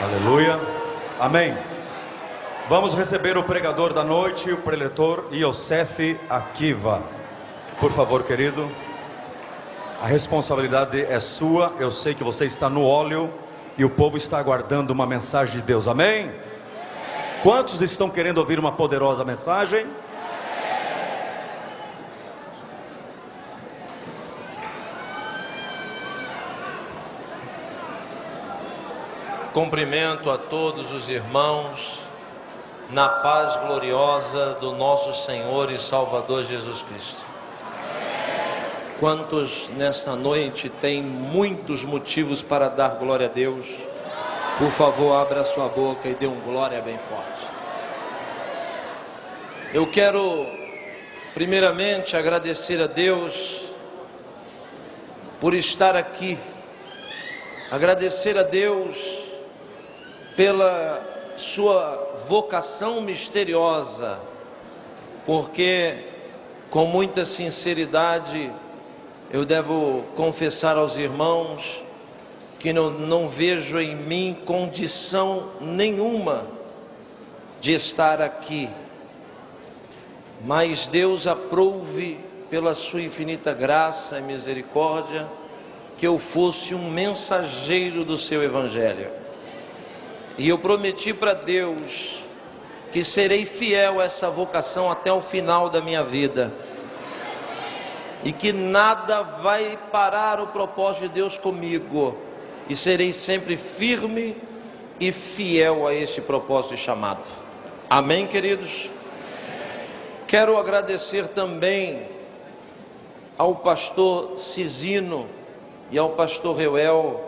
Aleluia. Amém. Vamos receber o pregador da noite, o preletor Yosef Akiva. Por favor, querido. A responsabilidade é sua. Eu sei que você está no óleo e o povo está aguardando uma mensagem de Deus. Amém? Quantos estão querendo ouvir uma poderosa mensagem? Cumprimento a todos os irmãos na paz gloriosa do nosso Senhor e Salvador Jesus Cristo. Quantos nesta noite têm muitos motivos para dar glória a Deus? Por favor, abra sua boca e dê um glória bem forte. Eu quero primeiramente agradecer a Deus por estar aqui. Agradecer a Deus pela sua vocação misteriosa, porque com muita sinceridade eu devo confessar aos irmãos que não vejo em mim condição nenhuma de estar aqui, mas Deus aprouve pela sua infinita graça e misericórdia que eu fosse um mensageiro do seu evangelho. E eu prometi para Deus que serei fiel a essa vocação até o final da minha vida. E que nada vai parar o propósito de Deus comigo. E serei sempre firme e fiel a esse propósito e chamado. Amém, queridos? Quero agradecer também ao pastor Cisino e ao pastor Reuel,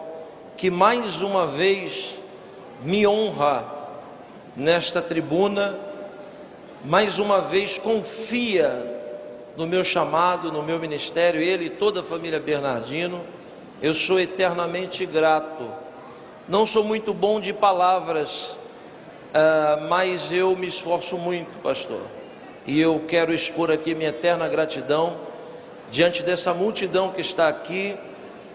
que mais uma vez me honra nesta tribuna, mais uma vez confia no meu chamado, no meu ministério, ele e toda a família Bernardino. Eu sou eternamente grato. Não sou muito bom de palavras, mas eu me esforço muito, pastor, e eu quero expor aqui minha eterna gratidão diante dessa multidão que está aqui,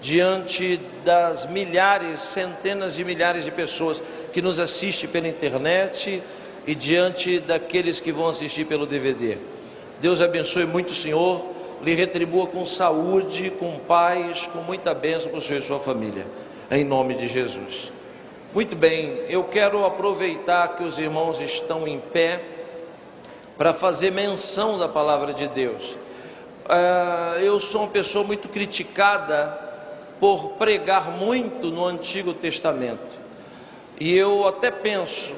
diante das milhares, centenas de milhares de pessoas que nos assistem pela internet e diante daqueles que vão assistir pelo DVD. Deus abençoe muito o senhor, lhe retribua com saúde, com paz, com muita bênção para o senhor e sua família, em nome de Jesus. Muito bem, eu quero aproveitar que os irmãos estão em pé para fazer menção da palavra de Deus. Eu sou uma pessoa muito criticada por pregar muito no Antigo Testamento, e eu até penso,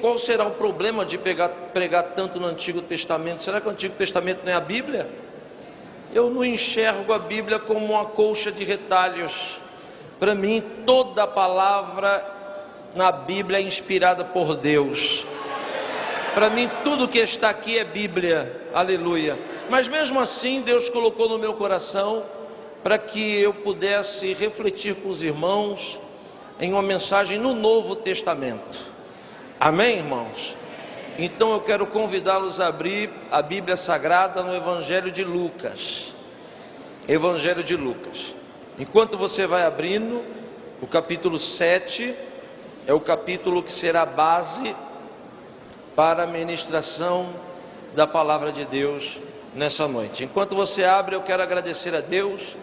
qual será o problema de pregar tanto no Antigo Testamento? Será que o Antigo Testamento não é a Bíblia? Eu não enxergo a Bíblia como uma colcha de retalhos. Para mim, toda a palavra na Bíblia é inspirada por Deus. Para mim, tudo que está aqui é Bíblia, aleluia. Mas mesmo assim, Deus colocou no meu coração para que eu pudesse refletir com os irmãos em uma mensagem no Novo Testamento. Amém, irmãos? Então eu quero convidá-los a abrir a Bíblia Sagrada no Evangelho de Lucas. Evangelho de Lucas. Enquanto você vai abrindo, o capítulo 7 é o capítulo que será base para a ministração da palavra de Deus nessa noite. Enquanto você abre, eu quero agradecer a Deus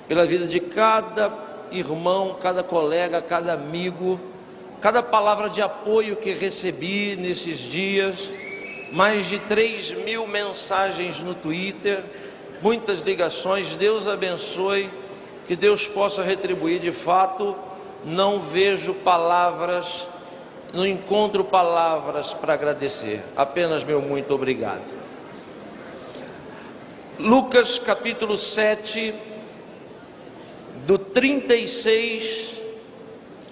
pela vida de cada irmão, cada colega, cada amigo, cada palavra de apoio que recebi nesses dias. Mais de 3.000 mensagens no Twitter, muitas ligações. Deus abençoe, que Deus possa retribuir. De fato, não vejo palavras, não encontro palavras para agradecer, apenas meu muito obrigado. Lucas capítulo 7, do 36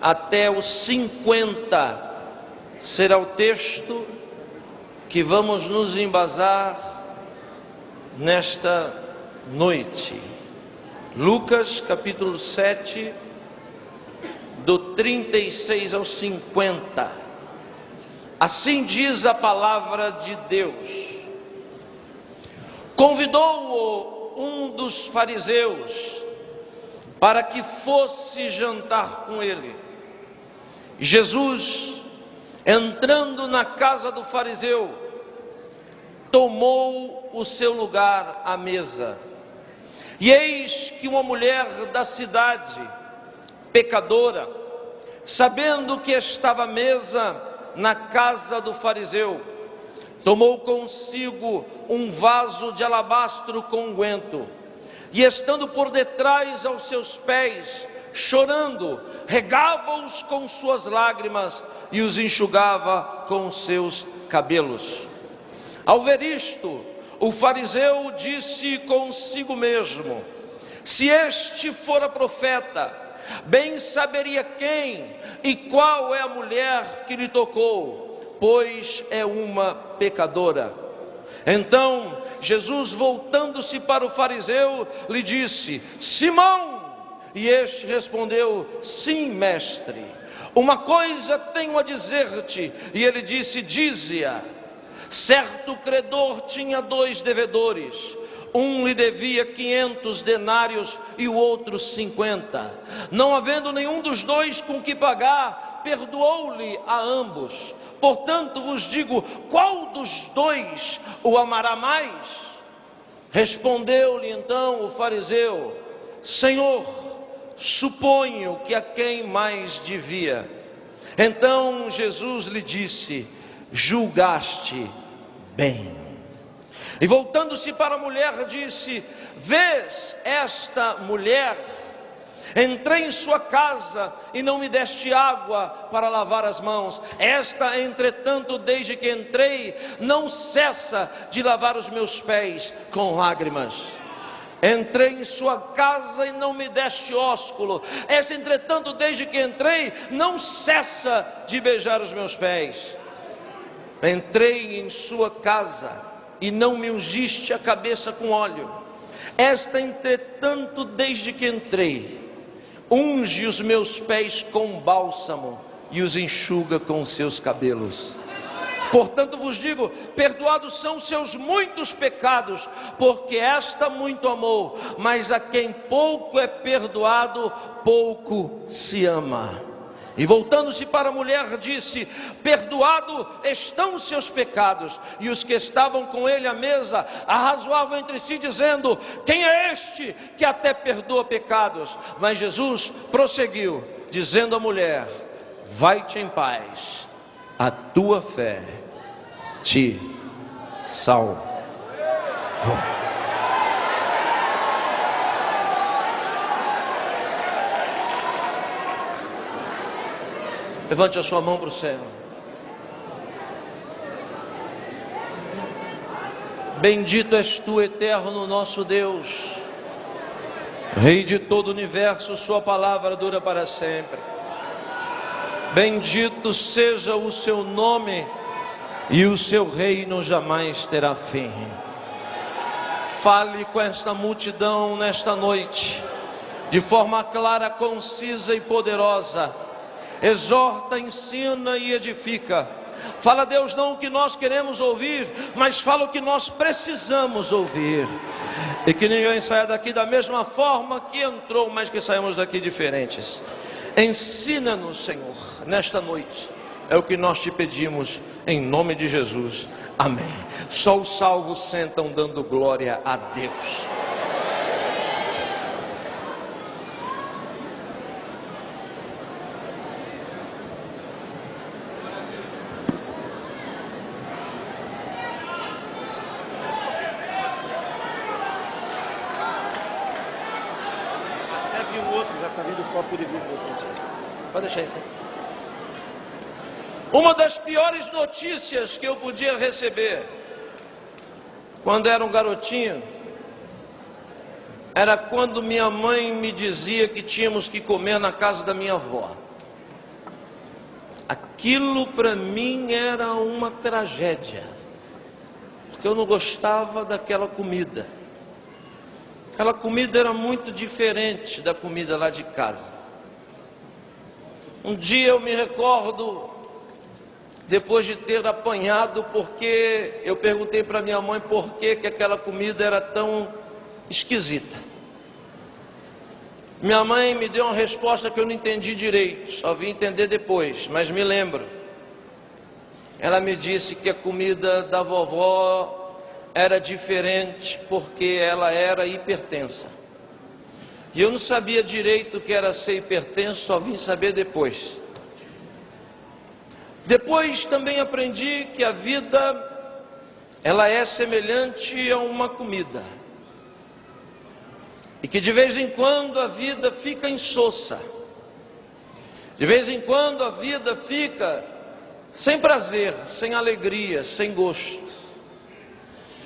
até o 50, será o texto que vamos nos embasar nesta noite. Lucas capítulo 7, do 36 ao 50. Assim diz a palavra de Deus. Convidou-o um dos fariseus para que fosse jantar com ele. Jesus, entrando na casa do fariseu, tomou o seu lugar à mesa. E eis que uma mulher da cidade, pecadora, sabendo que estava à mesa na casa do fariseu, tomou consigo um vaso de alabastro com unguento, e estando por detrás aos seus pés, chorando, regava-os com suas lágrimas e os enxugava com os seus cabelos. Ao ver isto, o fariseu disse consigo mesmo: se este fora profeta, bem saberia quem e qual é a mulher que lhe tocou, pois é uma pecadora. Então Jesus, voltando-se para o fariseu, lhe disse: Simão! E este respondeu: sim, mestre, uma coisa tenho a dizer-te. E ele disse: dize-a. Certo credor tinha 2 devedores. Um lhe devia 500 denários e o outro 50. Não havendo nenhum dos dois com que pagar, perdoou-lhe a ambos. Portanto vos digo, qual dos dois o amará mais? Respondeu-lhe então o fariseu: Senhor, suponho que a quem mais devia. Então Jesus lhe disse: julgaste bem. E voltando-se para a mulher, disse: vês esta mulher? Entrei em sua casa e não me deste água para lavar as mãos. Esta, entretanto, desde que entrei, não cessa de lavar os meus pés com lágrimas. Entrei em sua casa e não me deste ósculo. Esta, entretanto, desde que entrei, não cessa de beijar os meus pés. Entrei em sua casa e não me ungiste a cabeça com óleo. Esta, entretanto, desde que entrei, unge os meus pés com bálsamo e os enxuga com os seus cabelos. Portanto vos digo, perdoados são seus muitos pecados, porque esta muito amou, mas a quem pouco é perdoado, pouco se ama. E voltando-se para a mulher, disse: perdoado estão os seus pecados. E os que estavam com ele à mesa arrazoavam entre si, dizendo: quem é este que até perdoa pecados? Mas Jesus prosseguiu, dizendo à mulher: vai-te em paz, a tua fé te salvou. Levante a sua mão para o céu. Bendito és tu, eterno nosso Deus, Rei de todo o universo, sua palavra dura para sempre. Bendito seja o seu nome, e o seu reino jamais terá fim. Fale com esta multidão nesta noite, de forma clara, concisa e poderosa. Exorta, ensina e edifica. Fala, Deus, não o que nós queremos ouvir, mas fala o que nós precisamos ouvir. E que ninguém saia daqui da mesma forma que entrou, mas que saímos daqui diferentes. Ensina-nos, Senhor, nesta noite. É o que nós te pedimos, em nome de Jesus. Amém. Só os salvos sentam dando glória a Deus. Pode deixar isso. Uma das piores notícias que eu podia receber quando era um garotinho era quando minha mãe me dizia que tínhamos que comer na casa da minha avó. Aquilo para mim era uma tragédia, porque eu não gostava daquela comida. Aquela comida era muito diferente da comida lá de casa. Um dia eu me recordo, depois de ter apanhado, porque eu perguntei para minha mãe por que aquela comida era tão esquisita. Minha mãe me deu uma resposta que eu não entendi direito, só vim entender depois, mas me lembro. Ela me disse que a comida da vovó era diferente porque ela era hipertensa. E eu não sabia direito o que era ser hipertenso, só vim saber depois. Depois também aprendi que a vida, ela é semelhante a uma comida. E que de vez em quando a vida fica insossa. De vez em quando a vida fica sem prazer, sem alegria, sem gosto.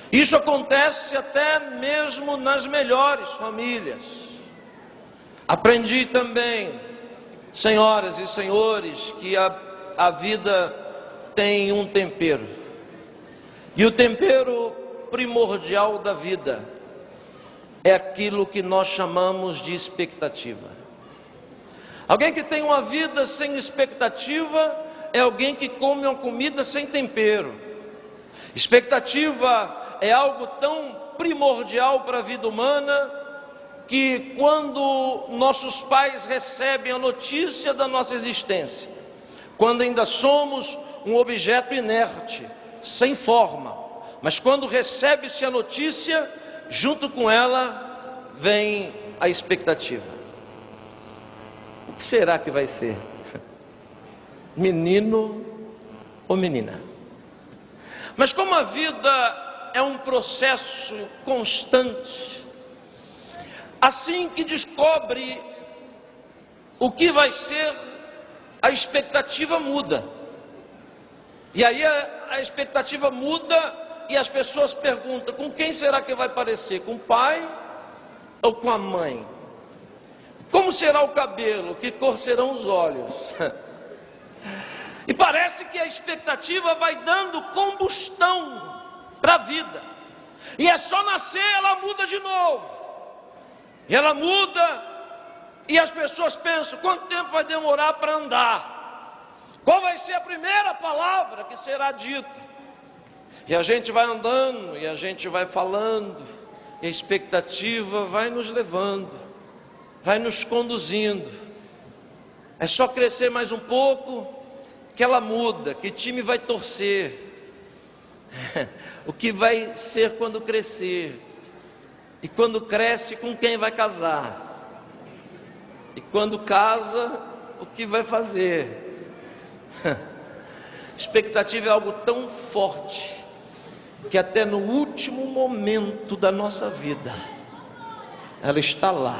Isso acontece até mesmo nas melhores famílias. Aprendi também, senhoras e senhores, que a vida tem um tempero. E o tempero primordial da vida é aquilo que nós chamamos de expectativa. Alguém que tem uma vida sem expectativa é alguém que come uma comida sem tempero. Expectativa é algo tão primordial para a vida humana que quando nossos pais recebem a notícia da nossa existência, quando ainda somos um objeto inerte, sem forma, mas quando recebe-se a notícia, junto com ela vem a expectativa. O que será que vai ser? Menino ou menina? Mas como a vida é um processo constante, assim que descobre o que vai ser, a expectativa muda. E aí a expectativa muda e as pessoas perguntam: com quem será que vai parecer? Com o pai ou com a mãe? Como será o cabelo? Que cor serão os olhos? E parece que a expectativa vai dando combustão para a vida. E é só nascer, ela muda de novo. E ela muda, e as pessoas pensam: quanto tempo vai demorar para andar? Qual vai ser a primeira palavra que será dita? E a gente vai andando, e a gente vai falando, e a expectativa vai nos levando, vai nos conduzindo. É só crescer mais um pouco, que ela muda. Que time vai torcer? O que vai ser quando crescer? E quando cresce, com quem vai casar? E quando casa, o que vai fazer? Expectativa é algo tão forte que até no último momento da nossa vida ela está lá,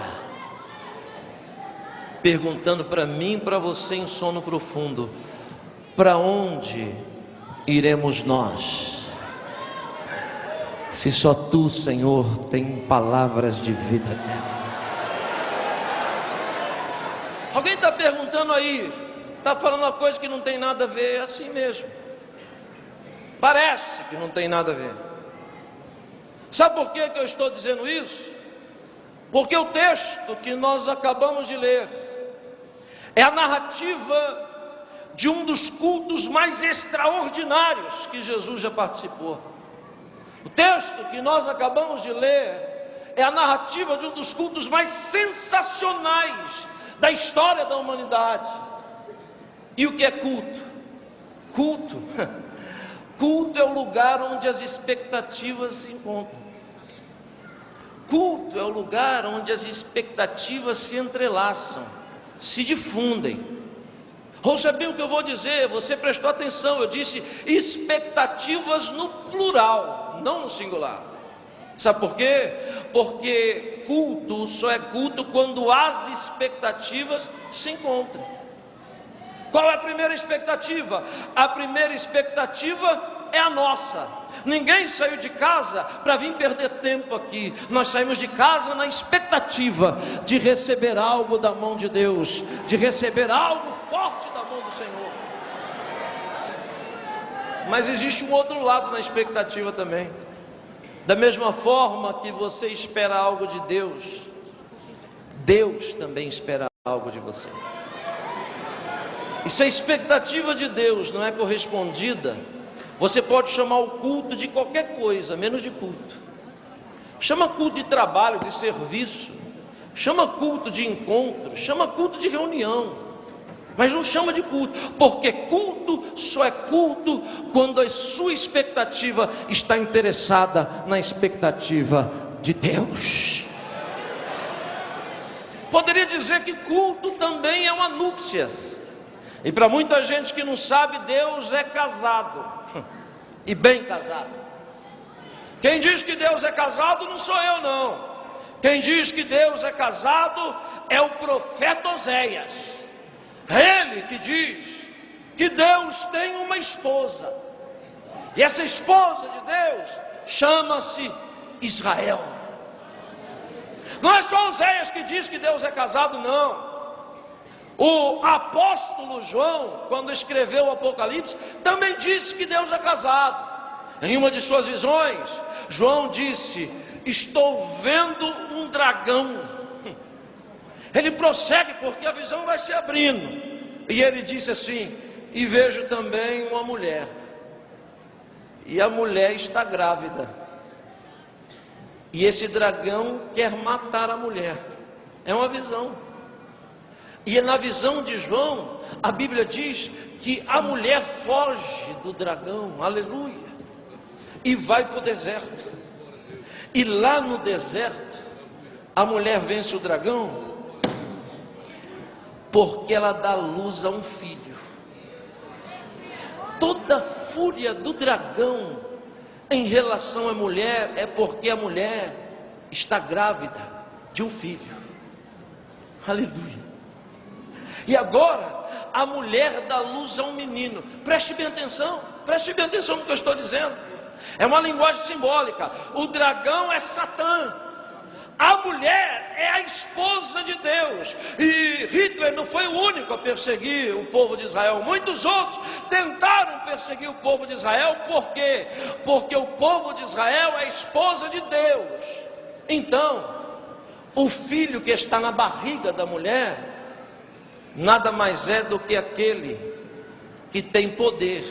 perguntando para mim e para você em sono profundo: para onde iremos nós? Se só tu, Senhor, tem palavras de vida eterna. Alguém está perguntando aí, está falando uma coisa que não tem nada a ver. É assim mesmo, parece que não tem nada a ver. Sabe por que eu estou dizendo isso? Porque o texto que nós acabamos de ler é a narrativa de um dos cultos mais extraordinários que Jesus já participou. O texto que nós acabamos de ler é a narrativa de um dos cultos mais sensacionais da história da humanidade. E o que é culto? Culto é o lugar onde as expectativas se encontram. Culto é o lugar onde as expectativas se entrelaçam, se difundem. Ouça bem o que eu vou dizer, você prestou atenção, eu disse expectativas no plural, não no singular. Sabe por quê? Porque culto só é culto quando as expectativas se encontram. Qual é a primeira expectativa? A primeira expectativa é a nossa. Ninguém saiu de casa para vir perder tempo aqui. Nós saímos de casa na expectativa de receber algo da mão de Deus, de receber algo forte da mão do Senhor. Mas existe um outro lado na expectativa também. Da mesma forma que você espera algo de Deus, Deus também espera algo de você. E se a expectativa de Deus não é correspondida, você pode chamar o culto de qualquer coisa, menos de culto. Chama culto de trabalho, de serviço, chama culto de encontro, chama culto de reunião, mas não chama de culto, porque culto só é culto quando a sua expectativa está interessada na expectativa de Deus. Poderia dizer que culto também é uma núpcias, e para muita gente que não sabe, Deus é casado, e bem casado. Quem diz que Deus é casado não sou eu não. Quem diz que Deus é casado é o profeta Oséias. É ele que diz que Deus tem uma esposa, e essa esposa de Deus chama-se Israel. Não é só Oséias que diz que Deus é casado, não. O apóstolo João, quando escreveu o Apocalipse, também disse que Deus é casado. Em uma de suas visões, João disse: estou vendo um dragão. Ele prossegue porque a visão vai se abrindo, e ele disse assim: e vejo também uma mulher, e a mulher está grávida, e esse dragão quer matar a mulher. É uma visão. E na visão de João, a Bíblia diz que a mulher foge do dragão, aleluia, e vai para o deserto. E lá no deserto, a mulher vence o dragão, porque ela dá luz a um filho. Toda a fúria do dragão em relação à mulher é porque a mulher está grávida de um filho. Aleluia. E agora a mulher dá luz a um menino. Preste bem atenção no que eu estou dizendo. É uma linguagem simbólica. O dragão é Satã, a mulher é a esposa de Deus. E Hitler não foi o único a perseguir o povo de Israel. Muitos outros tentaram perseguir o povo de Israel. Por quê? Porque o povo de Israel é a esposa de Deus. Então, o filho que está na barriga da mulher nada mais é do que aquele que tem poder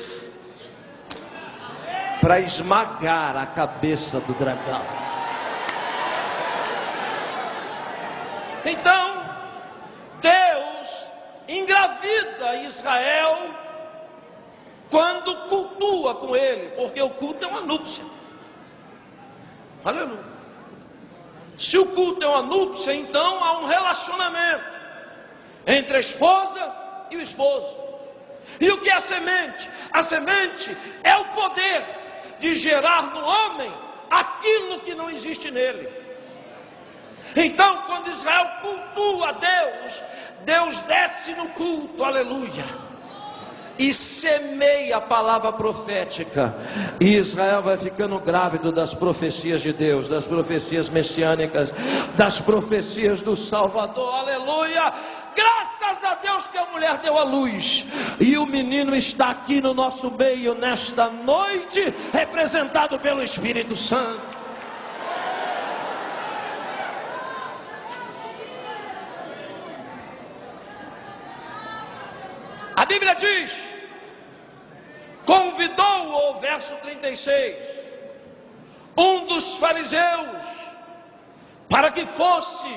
para esmagar a cabeça do dragão. Então, Deus engravida Israel quando cultua com ele, porque o culto é uma núpcia. Aleluia. Se o culto é uma núpcia, então há um relacionamento entre a esposa e o esposo. E o que é a semente? A semente é o poder de gerar no homem aquilo que não existe nele. Então, quando Israel cultua a Deus, Deus desce no culto, aleluia, e semeia a palavra profética, e Israel vai ficando grávido das profecias de Deus, das profecias messiânicas, das profecias do Salvador, aleluia. Graças a Deus que a mulher deu a luz, e o menino está aqui no nosso meio nesta noite, representado pelo Espírito Santo. A Bíblia diz: convidou-o, verso 36, um dos fariseus para que fosse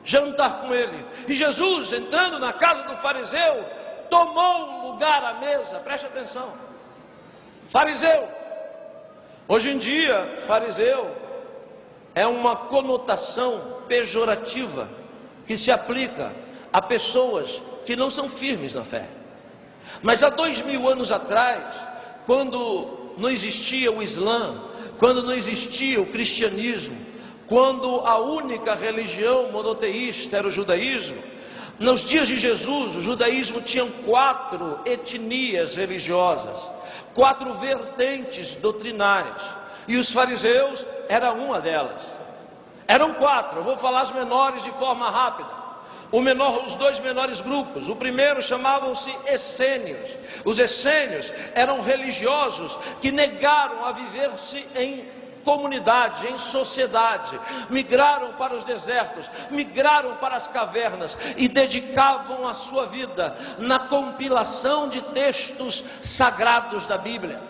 jantar com ele. E Jesus, entrando na casa do fariseu, tomou lugar à mesa. Preste atenção. Fariseu. Hoje em dia, fariseu é uma conotação pejorativa que se aplica a pessoas que não são firmes na fé. Mas há 2000 anos atrás, quando não existia o Islã, quando não existia o cristianismo, quando a única religião monoteísta era o judaísmo, nos dias de Jesus, o judaísmo tinha 4 etnias religiosas, 4 vertentes doutrinárias, e os fariseus eram uma delas. Eram 4, eu vou falar as menores de forma rápida. Os 2 menores grupos, o primeiro chamavam-se essênios. Os essênios eram religiosos que negaram a viver-se em comunidade, em sociedade, migraram para os desertos, migraram para as cavernas e dedicavam a sua vida na compilação de textos sagrados da Bíblia.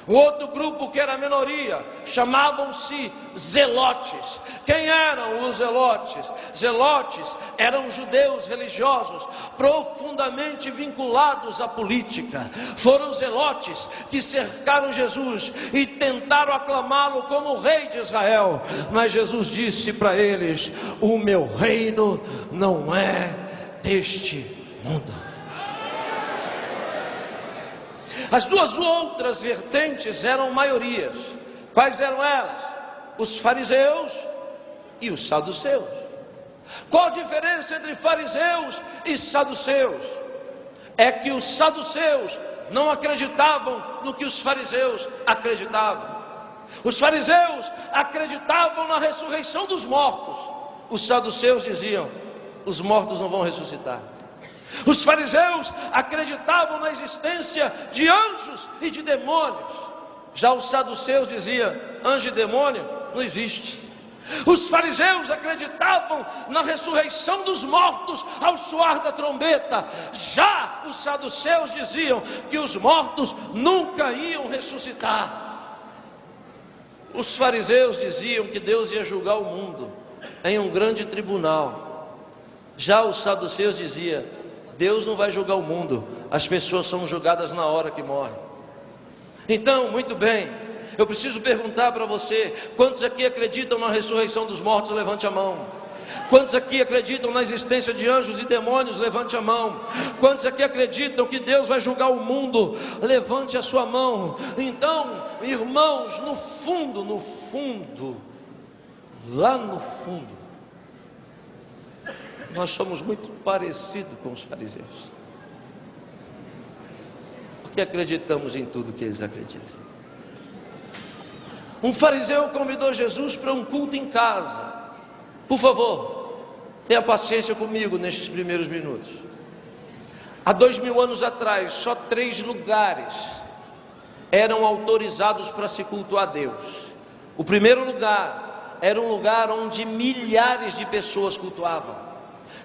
O outro grupo, que era a minoria, chamavam-se zelotes. Quem eram os zelotes? Zelotes eram judeus religiosos profundamente vinculados à política. Foram zelotes que cercaram Jesus e tentaram aclamá-lo como rei de Israel. Mas Jesus disse para eles: o meu reino não é deste mundo. As duas outras vertentes eram maiorias. Quais eram elas? Os fariseus e os saduceus. Qual a diferença entre fariseus e saduceus? É que os saduceus não acreditavam no que os fariseus acreditavam. Os fariseus acreditavam na ressurreição dos mortos. Os saduceus diziam: os mortos não vão ressuscitar. Os fariseus acreditavam na existência de anjos e de demônios. Já os saduceus diziam: anjo e demônio não existe. Os fariseus acreditavam na ressurreição dos mortos ao soar da trombeta. Já os saduceus diziam que os mortos nunca iam ressuscitar. Os fariseus diziam que Deus ia julgar o mundo em um grande tribunal. Já os saduceus diziam: Deus não vai julgar o mundo, as pessoas são julgadas na hora que morrem. Então, muito bem, eu preciso perguntar para você: quantos aqui acreditam na ressurreição dos mortos? Levante a mão. Quantos aqui acreditam na existência de anjos e demônios? Levante a mão. Quantos aqui acreditam que Deus vai julgar o mundo? Levante a sua mão. Então, irmãos, no fundo, lá no fundo, nós somos muito parecidos com os fariseus, porque acreditamos em tudo que eles acreditam. Um fariseu convidou Jesus para um culto em casa. Por favor, tenha paciência comigo nestes primeiros minutos. Há 2000 anos atrás, só 3 lugares eram autorizados para se cultuar a Deus. O primeiro lugar era um lugar onde milhares de pessoas cultuavam.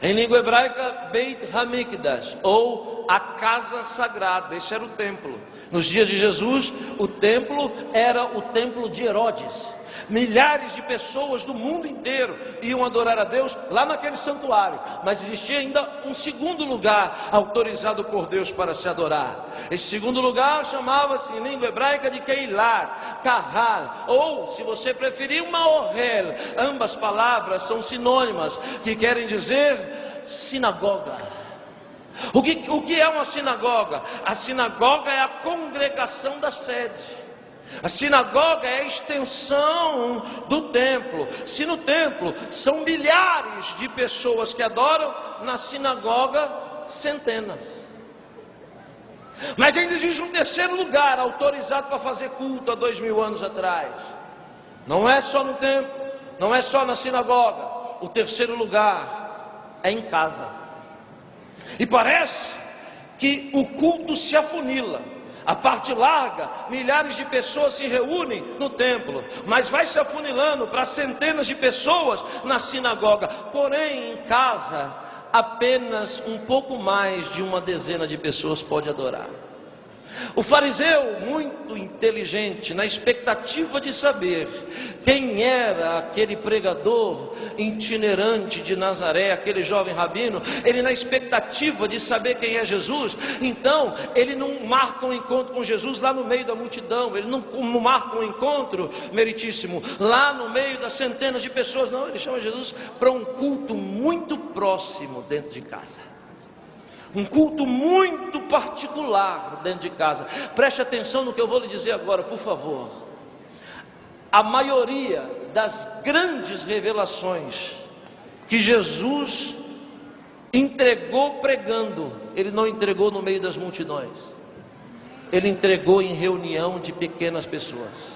Em língua hebraica, Beit HaMikdash, ou a casa sagrada. Esse era o templo. Nos dias de Jesus, o templo era o templo de Herodes. Milhares de pessoas do mundo inteiro iam adorar a Deus lá naquele santuário. Mas existia ainda um segundo lugar autorizado por Deus para se adorar. Esse segundo lugar chamava-se em língua hebraica de Keilah, Kahal, ou, se você preferir, Maorel. Ambas palavras são sinônimas, que querem dizer sinagoga. O que é uma sinagoga? A sinagoga é a congregação da sede. A sinagoga é a extensão do templo. Se no templo são milhares de pessoas que adoram, na sinagoga centenas. Mas ainda existe um terceiro lugar autorizado para fazer culto há 2000 anos atrás. Não é só no templo, não é só na sinagoga. O terceiro lugar é em casa. E parece que o culto se afunila. A parte larga, milhares de pessoas se reúnem no templo, mas vai se afunilando para centenas de pessoas na sinagoga. Porém, em casa, apenas um pouco mais de uma dezena de pessoas pode adorar. O fariseu, muito inteligente, na expectativa de saber quem era aquele pregador itinerante de Nazaré, aquele jovem rabino, ele na expectativa de saber quem é Jesus, então ele não marca um encontro com Jesus lá no meio da multidão, ele não marca um encontro meritíssimo lá no meio das centenas de pessoas, não, ele chama Jesus para um culto muito próximo dentro de casa. Um culto muito particular dentro de casa. Preste atenção no que eu vou lhe dizer agora, por favor. A maioria das grandes revelações que Jesus entregou pregando, Ele não entregou no meio das multidões. Ele entregou em reunião de pequenas pessoas,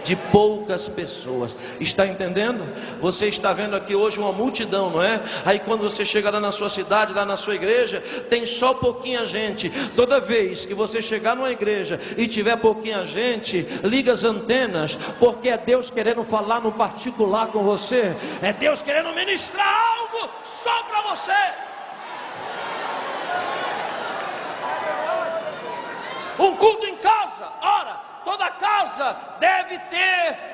de poucas pessoas. Está entendendo? Você está vendo aqui hoje uma multidão, não é? Aí quando você chega lá na sua cidade, lá na sua igreja, tem só pouquinha gente. Toda vez que você chegar numa igreja e tiver pouquinha gente, liga as antenas, porque é Deus querendo falar no particular com você. É Deus querendo ministrar algo só para você. Um culto em casa, ora, toda casa deve ter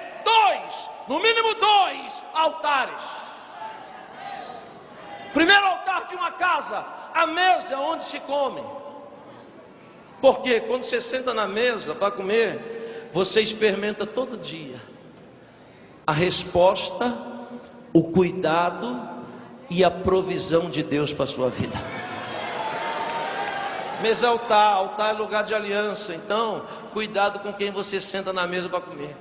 no mínimo dois altares. Primeiro altar de uma casa, a mesa onde se come. Porque quando você senta na mesa para comer, você experimenta todo dia a resposta, o cuidado e a provisão de Deus para a sua vida. Mesa é altar, altar é lugar de aliança. Então, cuidado com quem você senta na mesa para comer.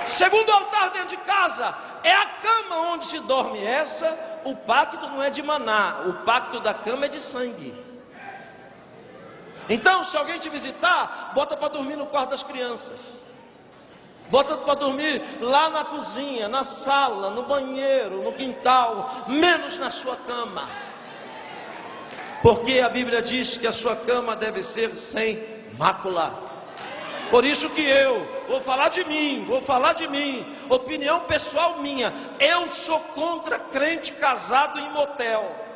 Segundo altar dentro de casa é a cama onde se dorme. O pacto não é de maná, o pacto da cama é de sangue. Então, se alguém te visitar, bota para dormir no quarto das crianças, bota para dormir lá na cozinha, na sala, no banheiro, no quintal, menos na sua cama. Porque a Bíblia diz que a sua cama deve ser sem mácula. Por isso que eu vou falar de mim, opinião pessoal minha, eu sou contra crente casado em motel.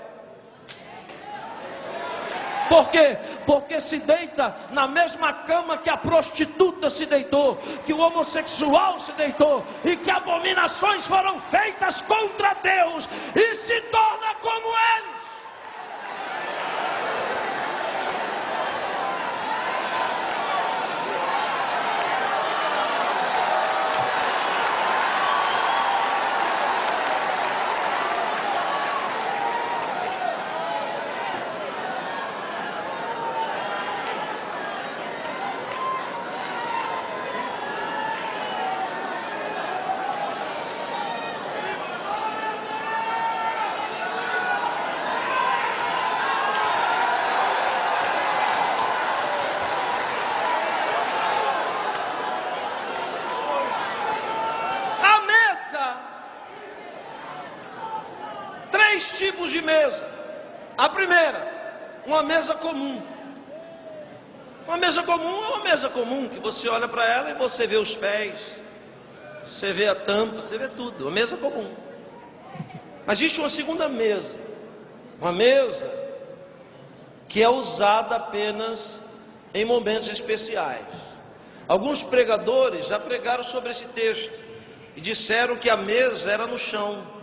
Por quê? Porque se deita na mesma cama que a prostituta se deitou, que o homossexual se deitou, e que abominações foram feitas contra Deus, e se torna como ele. Tipos de mesa. A primeira, uma mesa comum. Uma mesa comum é uma mesa comum que você olha para ela e você vê os pés, você vê a tampa, você vê tudo. Uma mesa comum. Mas existe uma segunda mesa, uma mesa que é usada apenas em momentos especiais. Alguns pregadores já pregaram sobre esse texto e disseram que a mesa era no chão.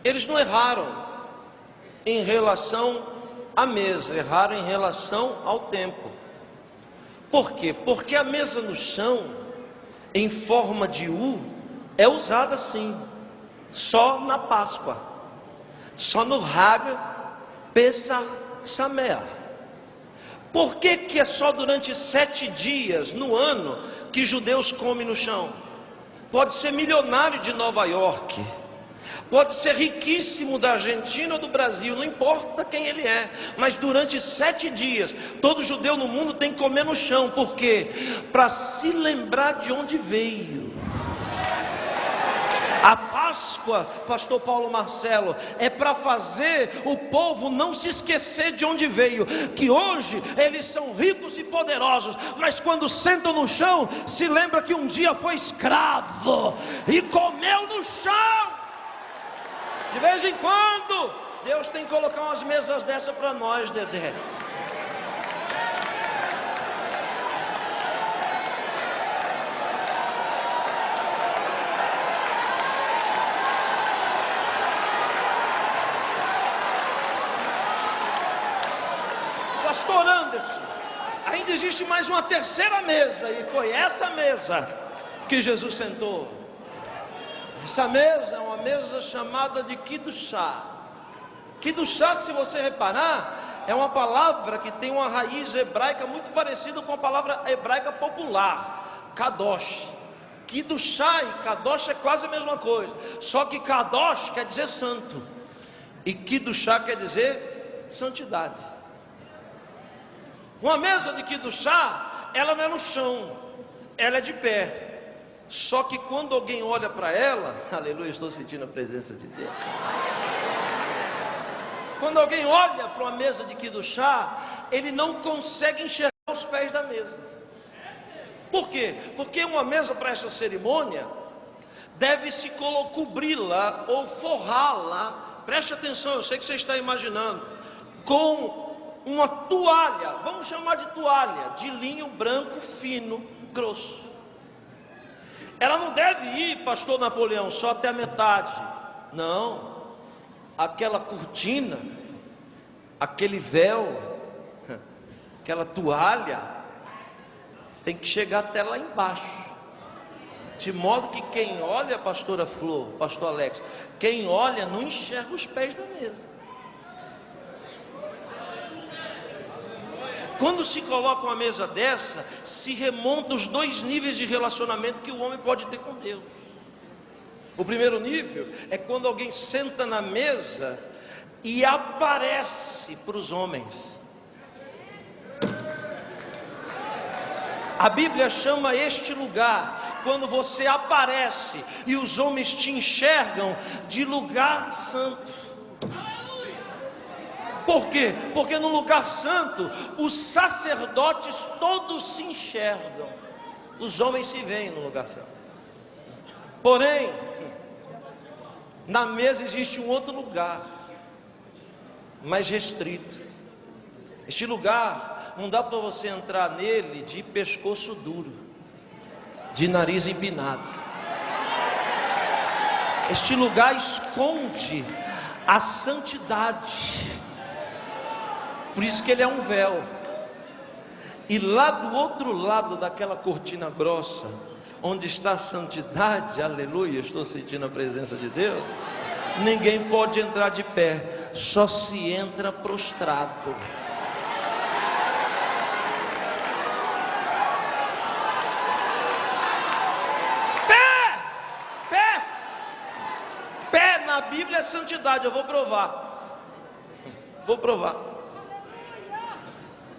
Eles não erraram em relação à mesa, erraram em relação ao tempo. Por quê? Porque a mesa no chão, em forma de U, é usada assim, só na Páscoa, só no Hag Pesach Sameach. Por que que é só durante 7 dias no ano que judeus comem no chão? Pode ser milionário de Nova York, pode ser riquíssimo da Argentina ou do Brasil, não importa quem ele é, mas durante 7 dias, todo judeu no mundo tem que comer no chão. Por quê? Para se lembrar de onde veio. A Páscoa, pastor Paulo Marcelo, é para fazer o povo não se esquecer de onde veio, que hoje eles são ricos e poderosos, mas quando sentam no chão, se lembra que um dia foi escravo e comeu no chão. De vez em quando, Deus tem que colocar umas mesas dessa para nós, Dedé. Pastor Anderson, ainda existe mais uma terceira mesa, e foi essa mesa que Jesus sentou. Essa mesa é uma mesa chamada de Kiddushá. Kiddushá, se você reparar, é uma palavra que tem uma raiz hebraica muito parecida com a palavra hebraica popular, Kadosh. Kiddushá e Kadosh é quase a mesma coisa, só que Kadosh quer dizer santo e Kiddushá quer dizer santidade. Uma mesa de Kiddushá, ela não é no chão, ela é de pé. Só que quando alguém olha para ela, aleluia, estou sentindo a presença de Deus. Quando alguém olha para uma mesa de Kiddushá, ele não consegue enxergar os pés da mesa. Por quê? Porque uma mesa para essa cerimônia deve-se cobri-la ou forrá-la, preste atenção, eu sei que você está imaginando, com uma toalha, vamos chamar de toalha, de linho branco fino, grosso. Ela não deve ir, pastor Napoleão, só até a metade. Não, aquela cortina, aquele véu, aquela toalha, tem que chegar até lá embaixo. De modo que quem olha, pastora Flor, pastor Alex, quem olha não enxerga os pés da mesa. Quando se coloca uma mesa dessa, se remonta os dois níveis de relacionamento que o homem pode ter com Deus. O primeiro nível é quando alguém senta na mesa e aparece para os homens. A Bíblia chama este lugar, quando você aparece e os homens te enxergam, de lugar santo. Por quê? Porque no lugar santo, os sacerdotes todos se enxergam, os homens se veem no lugar santo. Porém, na mesa existe um outro lugar, mais restrito. Este lugar, não dá para você entrar nele de pescoço duro, de nariz empinado. Este lugar esconde a santidade. Por isso que ele é um véu. E lá do outro lado daquela cortina grossa, onde está a santidade, aleluia, estou sentindo a presença de Deus, ninguém pode entrar de pé, só se entra prostrado. Pé na Bíblia é santidade, eu vou provar.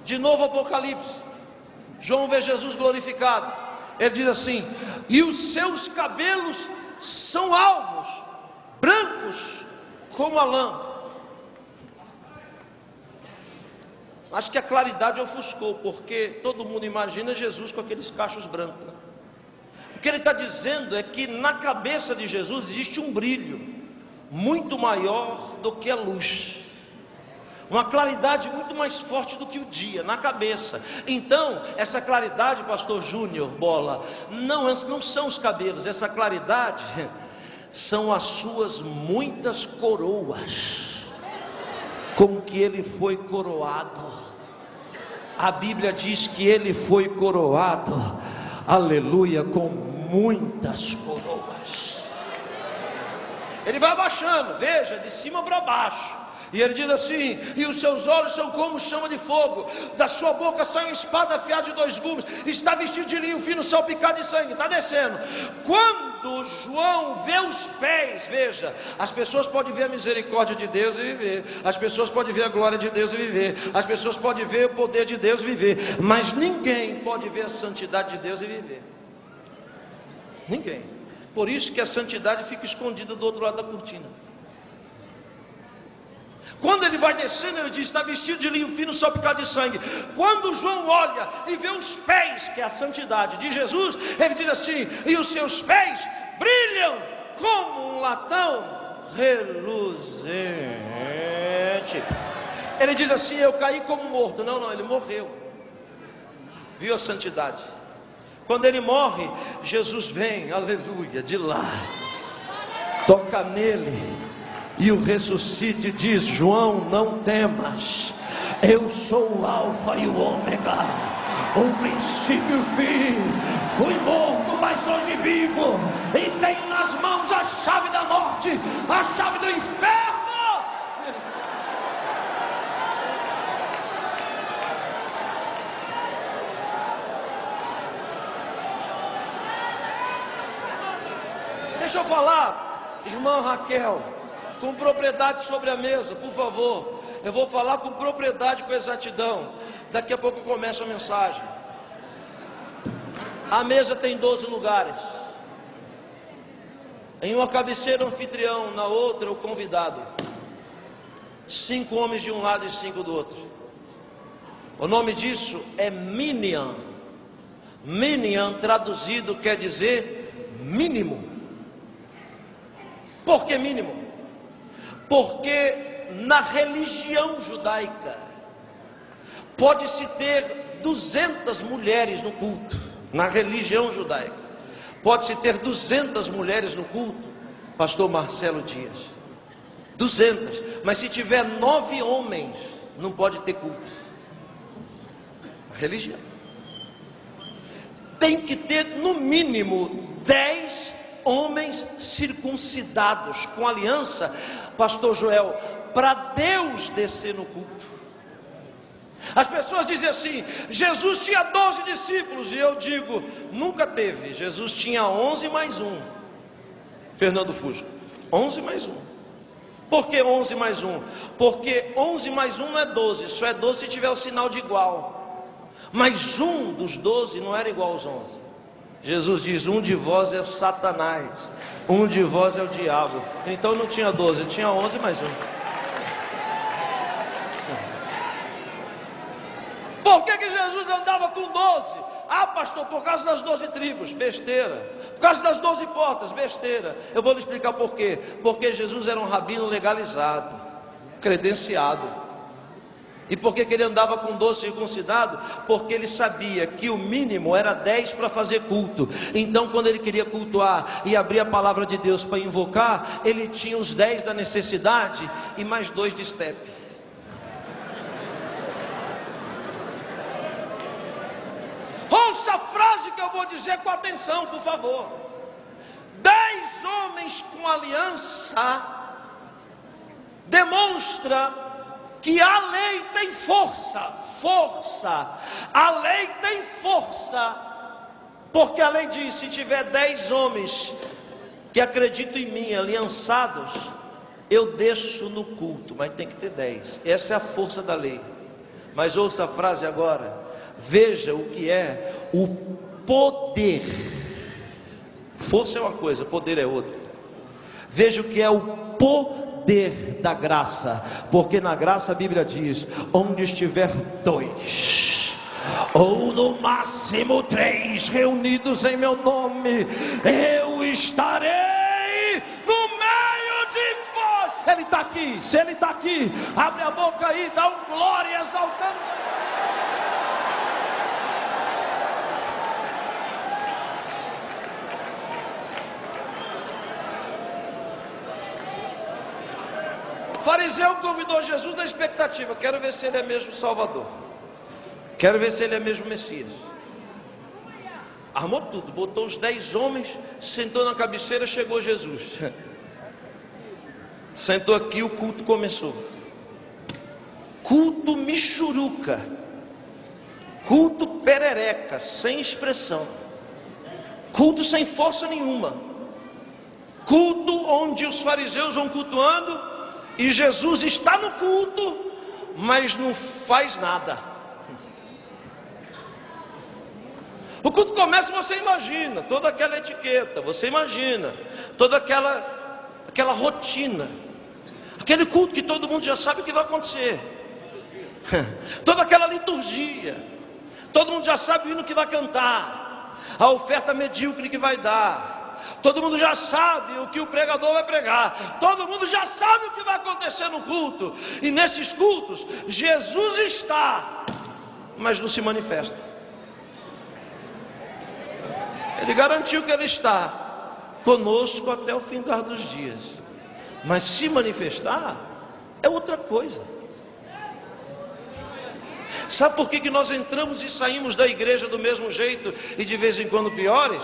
De novo Apocalipse, João vê Jesus glorificado, ele diz assim: e os seus cabelos são alvos, brancos como a lã. Acho que a claridade ofuscou, porque todo mundo imagina Jesus com aqueles cachos brancos. O que ele está dizendo é que na cabeça de Jesus existe um brilho muito maior do que a luz, uma claridade muito mais forte do que o dia na cabeça. Então essa claridade, pastor Júnior Bola, não são os cabelos, essa claridade são as suas muitas coroas, como que ele foi coroado. A Bíblia diz que ele foi coroado, aleluia, com muitas coroas. Ele vai abaixando, veja, de cima para baixo. E ele diz assim: e os seus olhos são como chama de fogo, da sua boca sai uma espada afiada de 2 gumes, está vestido de linho fino salpicado de sangue, está descendo. Quando João vê os pés, veja, as pessoas podem ver a misericórdia de Deus e viver, as pessoas podem ver a glória de Deus e viver, as pessoas podem ver o poder de Deus e viver, mas ninguém pode ver a santidade de Deus e viver. Ninguém. Por isso que a santidade fica escondida do outro lado da cortina. Quando ele vai descendo, ele diz: está vestido de linho fino salpicado de sangue. Quando João olha e vê os pés, que é a santidade de Jesus, ele diz assim: e os seus pés brilham como um latão reluzente. Ele diz assim: eu caí como morto. Não, ele morreu. Viu a santidade? Quando ele morre, Jesus vem, aleluia, de lá, toca nele e o ressuscita e diz: João, não temas, eu sou o alfa e o ômega, o princípio e o fim. Fui morto, mas hoje vivo, e tenho nas mãos a chave da morte, a chave do inferno. Deixa eu falar, irmã Raquel, com propriedade sobre a mesa, por favor. Eu vou falar com propriedade, com exatidão. Daqui a pouco eu começo a mensagem. A mesa tem 12 lugares. Em uma cabeceira o anfitrião, na outra o convidado. 5 homens de um lado e 5 do outro. O nome disso é minyan. Minyan traduzido quer dizer mínimo. Por que mínimo? Porque na religião judaica pode-se ter 200 mulheres no culto. Na religião judaica pode-se ter 200 mulheres no culto, pastor Marcelo Dias, 200, mas se tiver 9 homens, não pode ter culto. A religião tem que ter no mínimo 10 homens circuncidados, com aliança, pastor Joel, para Deus descer no culto. As pessoas dizem assim: Jesus tinha 12 discípulos, e eu digo, nunca teve. Jesus tinha 11 mais 1. Fernando Fusco, 11 mais 1. Por que 11 mais 1? Porque 11 mais 1 não é 12, só é 12 se tiver o sinal de igual. Mas um dos 12 não era igual aos 11. Jesus diz: um de vós é Satanás, um de vós é o diabo. Então não tinha 12, tinha 11 mais 1. Por que Jesus andava com 12? Ah, pastor, por causa das 12 tribos. Besteira. Por causa das 12 portas. Besteira. Eu vou lhe explicar por quê. Porque Jesus era um rabino legalizado, credenciado. E por que ele andava com 12 circuncidados? Porque ele sabia que o mínimo era 10 para fazer culto. Então quando ele queria cultuar e abrir a palavra de Deus para invocar, ele tinha os 10 da necessidade e mais 2 de estepe. Ouça a frase que eu vou dizer com atenção, por favor. 10 homens com aliança demonstra que a lei tem força, a lei tem força, porque a lei diz: se tiver 10 homens que acreditam em mim, aliançados, eu desço no culto, mas tem que ter 10, essa é a força da lei. Mas ouça a frase agora, veja o que é o poder. Força é uma coisa, poder é outra. Veja o que é o poder da graça, porque na graça a Bíblia diz: onde estiver 2 ou no máximo 3 reunidos em meu nome, eu estarei no meio de vós. Ele está aqui. Se ele está aqui, abre a boca aí, dá um glória exaltando. O fariseu convidou Jesus na expectativa: quero ver se ele é mesmo Salvador, quero ver se ele é mesmo Messias. Armou tudo, botou os 10 homens, sentou na cabeceira, chegou Jesus. Sentou aqui, o culto começou. Culto michuruca, culto perereca, sem expressão, culto sem força nenhuma, culto onde os fariseus vão cultuando e Jesus está no culto, mas não faz nada. O culto começa, você imagina toda aquela etiqueta, você imagina toda aquela rotina, aquele culto que todo mundo já sabe o que vai acontecer, toda aquela liturgia, todo mundo já sabe o hino que vai cantar, a oferta medíocre que vai dar. Todo mundo já sabe o que o pregador vai pregar. Todo mundo já sabe o que vai acontecer no culto. E nesses cultos, Jesus está, mas não se manifesta. Ele garantiu que ele está conosco até o fim dos dias. Mas se manifestar é outra coisa. Sabe por que nós entramos e saímos da igreja do mesmo jeito e de vez em quando piores?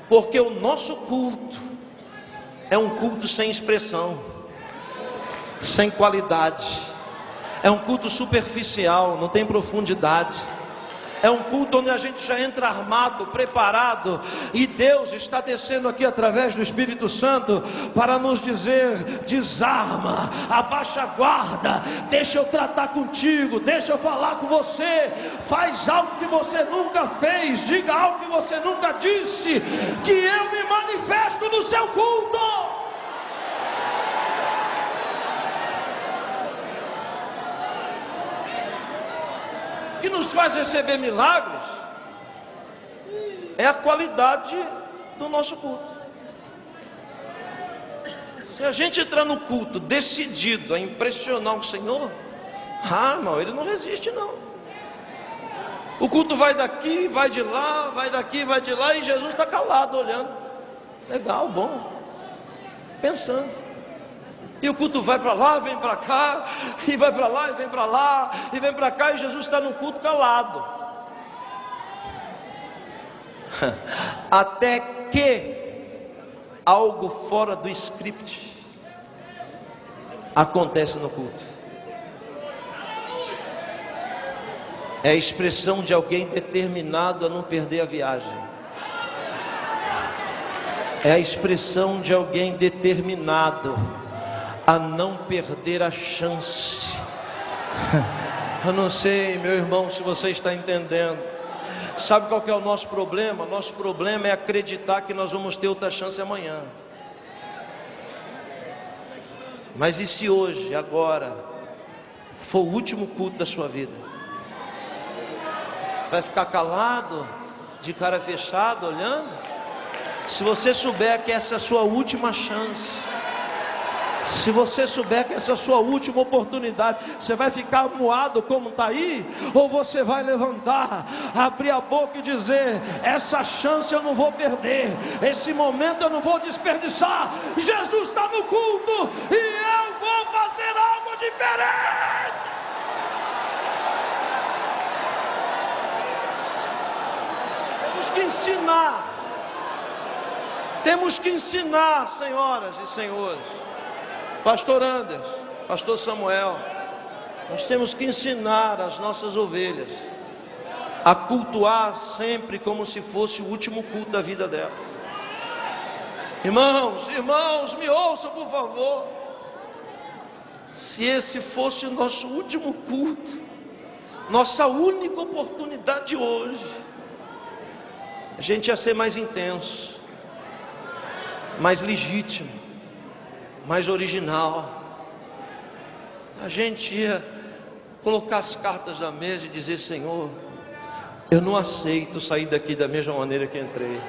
Porque o nosso culto é um culto sem expressão, sem qualidade, é um culto superficial, não tem profundidade. É um culto onde a gente já entra armado, preparado, e Deus está descendo aqui através do Espírito Santo para nos dizer: desarma, abaixa a guarda, deixa eu tratar contigo, deixa eu falar com você, faz algo que você nunca fez, diga algo que você nunca disse, que eu me manifesto no seu culto. Que nos faz receber milagres é a qualidade do nosso culto. Se a gente entrar no culto decidido a impressionar o Senhor, irmão, ele não resiste não. O culto vai daqui, vai de lá, vai daqui, vai de lá, e Jesus está calado olhando. Legal, bom, pensando. E o culto vai para lá, vem para cá, e vai para lá, e vem para lá, e vem para cá, e Jesus está no culto calado. Até que algo fora do script acontece no culto. É a expressão de alguém determinado a não perder a viagem. É a expressão de alguém determinado a não perder a chance. Eu não sei, meu irmão, se você está entendendo. Sabe qual que é o nosso problema? Nosso problema é acreditar que nós vamos ter outra chance amanhã. Mas e se hoje, agora, for o último culto da sua vida? Vai ficar calado, de cara fechada, olhando? Se você souber que essa é a sua última chance, se você souber que essa é a sua última oportunidade, você vai ficar moado como está aí? Ou você vai levantar, abrir a boca e dizer: essa chance eu não vou perder, esse momento eu não vou desperdiçar, Jesus está no culto e eu vou fazer algo diferente. Temos que ensinar. Temos que ensinar, senhoras e senhores. Pastor Anderson, Pastor Samuel, nós temos que ensinar as nossas ovelhas a cultuar sempre como se fosse o último culto da vida delas. Irmãos, me ouçam por favor. Se esse fosse o nosso último culto, nossa única oportunidade hoje, a gente ia ser mais intenso, mais legítimo, mais original. A gente ia colocar as cartas na mesa e dizer: Senhor, eu não aceito sair daqui da mesma maneira que entrei.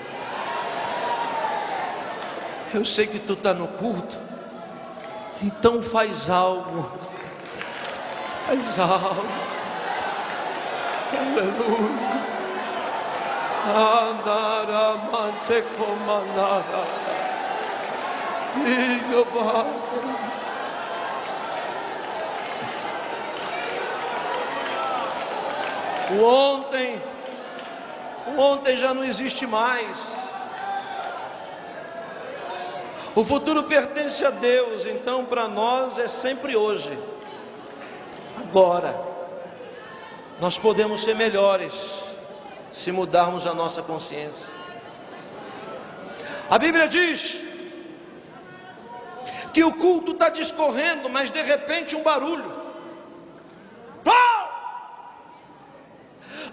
Eu sei que tu está no culto, então faz algo. Aleluia. Andaramante comandara. O ontem já não existe mais. O futuro pertence a Deus, então para nós é sempre hoje. Agora nós podemos ser melhores se mudarmos a nossa consciência. A Bíblia diz que o culto está discorrendo, mas de repente um barulho.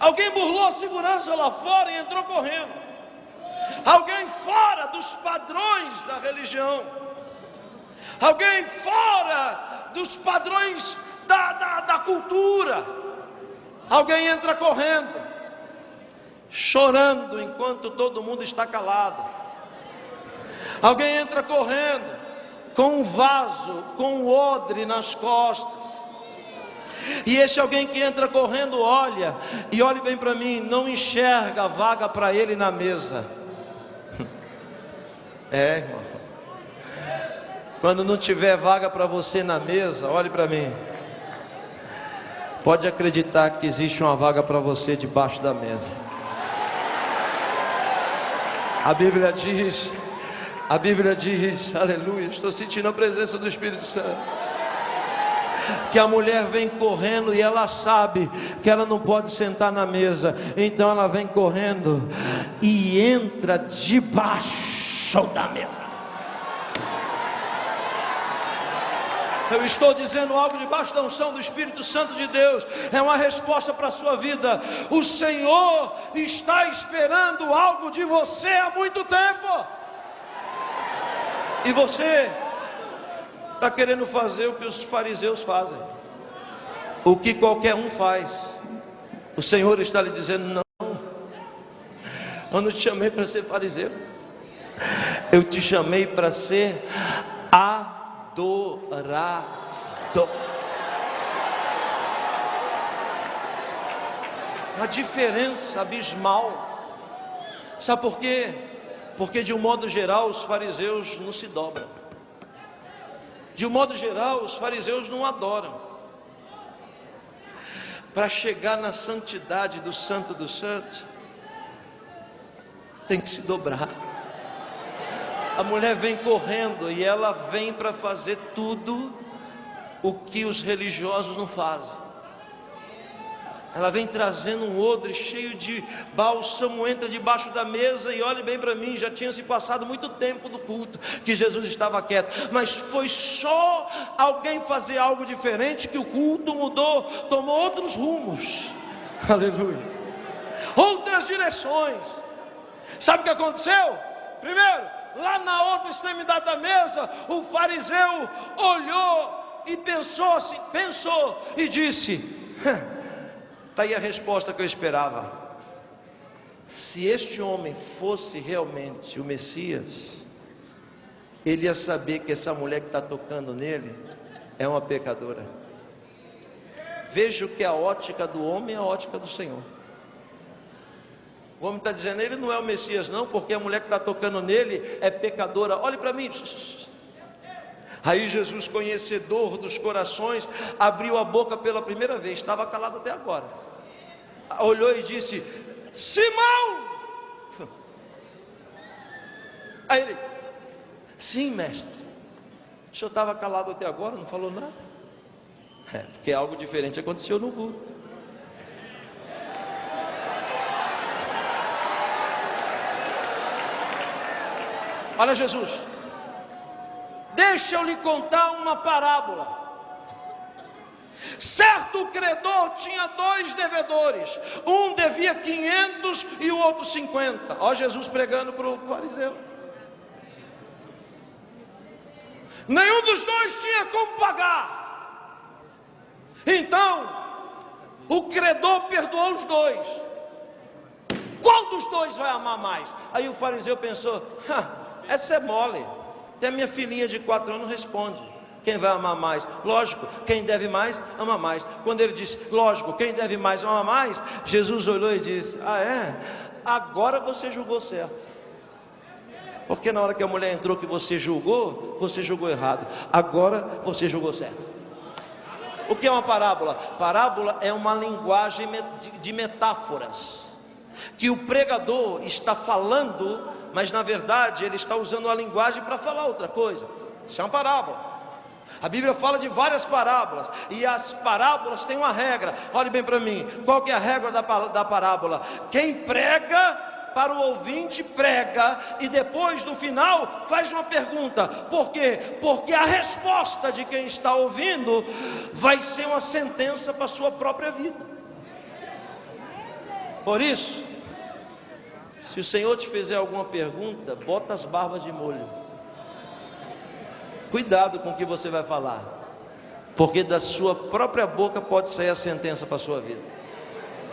Alguém burlou a segurança lá fora e entrou correndo. Alguém fora dos padrões da religião. Alguém fora dos padrões da cultura. Alguém entra correndo, chorando enquanto todo mundo está calado. Alguém entra correndo com um vaso, com um odre nas costas. E esse alguém que entra correndo olha, e olhe bem para mim, não enxerga a vaga para ele na mesa. Irmão, quando não tiver vaga para você na mesa, olhe para mim, pode acreditar que existe uma vaga para você debaixo da mesa. A Bíblia diz, aleluia, estou sentindo a presença do Espírito Santo, que a mulher vem correndo e ela sabe que ela não pode sentar na mesa, então ela vem correndo e entra debaixo da mesa. Eu estou dizendo algo debaixo da unção do Espírito Santo de Deus. É uma resposta para a sua vida. O Senhor está esperando algo de você há muito tempo, e você está querendo fazer o que os fariseus fazem, o que qualquer um faz. O Senhor está lhe dizendo: não, eu não te chamei para ser fariseu, eu te chamei para ser adorado. A diferença abismal. Sabe por quê? Porque de um modo geral os fariseus não se dobram. De um modo geral os fariseus não adoram. Para chegar na santidade do Santo dos Santos, tem que se dobrar. A mulher vem correndo e ela vem para fazer tudo o que os religiosos não fazem. Ela vem trazendo um odre cheio de bálsamo, entra debaixo da mesa e olhe bem para mim, já tinha se passado muito tempo do culto, que Jesus estava quieto, mas foi só alguém fazer algo diferente que o culto mudou, tomou outros rumos, aleluia, outras direções. Sabe o que aconteceu? Primeiro, lá na outra extremidade da mesa, o fariseu olhou e pensou assim, e disse: está aí a resposta que eu esperava. Se este homem fosse realmente o Messias, ele ia saber que essa mulher que está tocando nele é uma pecadora. Veja que a ótica do homem é a ótica do Senhor. O homem está dizendo, ele não é o Messias não, porque a mulher que está tocando nele é pecadora. Olhe para mim. Aí Jesus, conhecedor dos corações, abriu a boca pela primeira vez, estava calado até agora. Olhou e disse: Simão! Aí ele: sim, mestre. O senhor estava calado até agora, não falou nada? Porque algo diferente aconteceu no culto. Olha Jesus, deixa eu lhe contar uma parábola. Certo credor tinha 2 devedores, um devia 500 e o outro 50. Ó Jesus pregando para o fariseu. Nenhum dos dois tinha como pagar. Então o credor perdoou os 2. Qual dos 2 vai amar mais? Aí o fariseu pensou: essa é mole. Até minha filhinha de 4 anos responde. Quem vai amar mais? Lógico, quem deve mais, ama mais. Quando ele disse, lógico, quem deve mais, ama mais, Jesus olhou e disse: ah é? Agora você julgou certo. Porque na hora que a mulher entrou que você julgou errado. Agora você julgou certo. O que é uma parábola? Parábola é uma linguagem de metáforas, que o pregador está falando, mas na verdade ele está usando a linguagem para falar outra coisa. Isso é uma parábola. A Bíblia fala de várias parábolas, e as parábolas têm uma regra. Olhe bem para mim, qual que é a regra da parábola? Quem prega para o ouvinte, prega, e depois no final faz uma pergunta. Por quê? Porque a resposta de quem está ouvindo vai ser uma sentença para a sua própria vida. Por isso, se o Senhor te fizer alguma pergunta, bota as barbas de molho. Cuidado com o que você vai falar, porque da sua própria boca pode sair a sentença para a sua vida.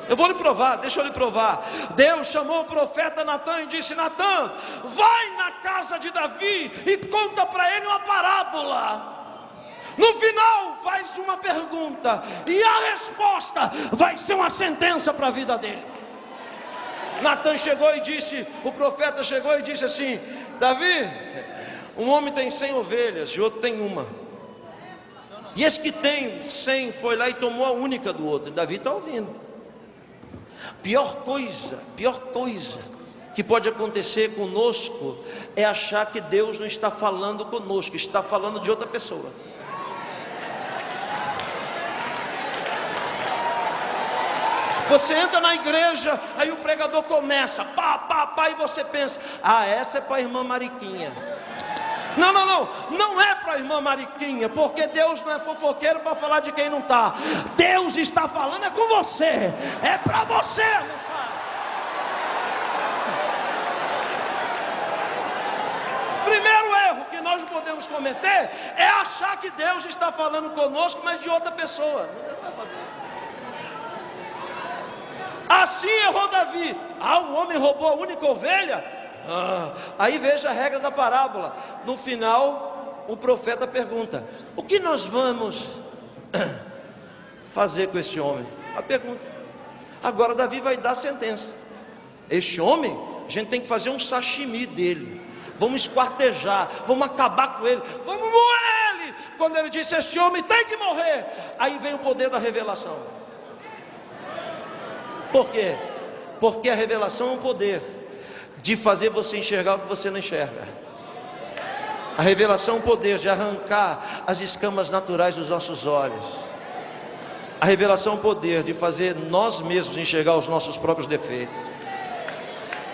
Eu vou lhe provar, deixa eu lhe provar. Deus chamou o profeta Natã e disse: Natã, vai na casa de Davi e conta para ele uma parábola. No final faz uma pergunta, e a resposta vai ser uma sentença para a vida dele. Natã chegou e disse, o profeta chegou e disse assim: Davi, um homem tem 100 ovelhas e outro tem uma. E esse que tem 100 foi lá e tomou a única do outro. E Davi está ouvindo. Pior coisa que pode acontecer conosco é achar que Deus não está falando conosco, está falando de outra pessoa. Você entra na igreja, aí o pregador começa, pá, e você pensa: ah, essa é para a irmã Mariquinha. Não é para a irmã Mariquinha, porque Deus não é fofoqueiro para falar de quem não está. Deus está falando é com você, é para você, moçada. Primeiro erro que nós não podemos cometer é achar que Deus está falando conosco, mas de outra pessoa. Assim errou Davi. O homem roubou a única ovelha. Aí veja a regra da parábola. No final o profeta pergunta: o que nós vamos fazer com esse homem? A pergunta. Agora Davi vai dar a sentença: este homem, a gente tem que fazer um sashimi dele, vamos esquartejar, vamos acabar com ele, vamos moer ele. Quando ele disse: esse homem tem que morrer, aí vem o poder da revelação. Por quê? Porque a revelação é um poder de fazer você enxergar o que você não enxerga. A revelação é um poder de arrancar as escamas naturais dos nossos olhos. A revelação é um poder de fazer nós mesmos enxergar os nossos próprios defeitos.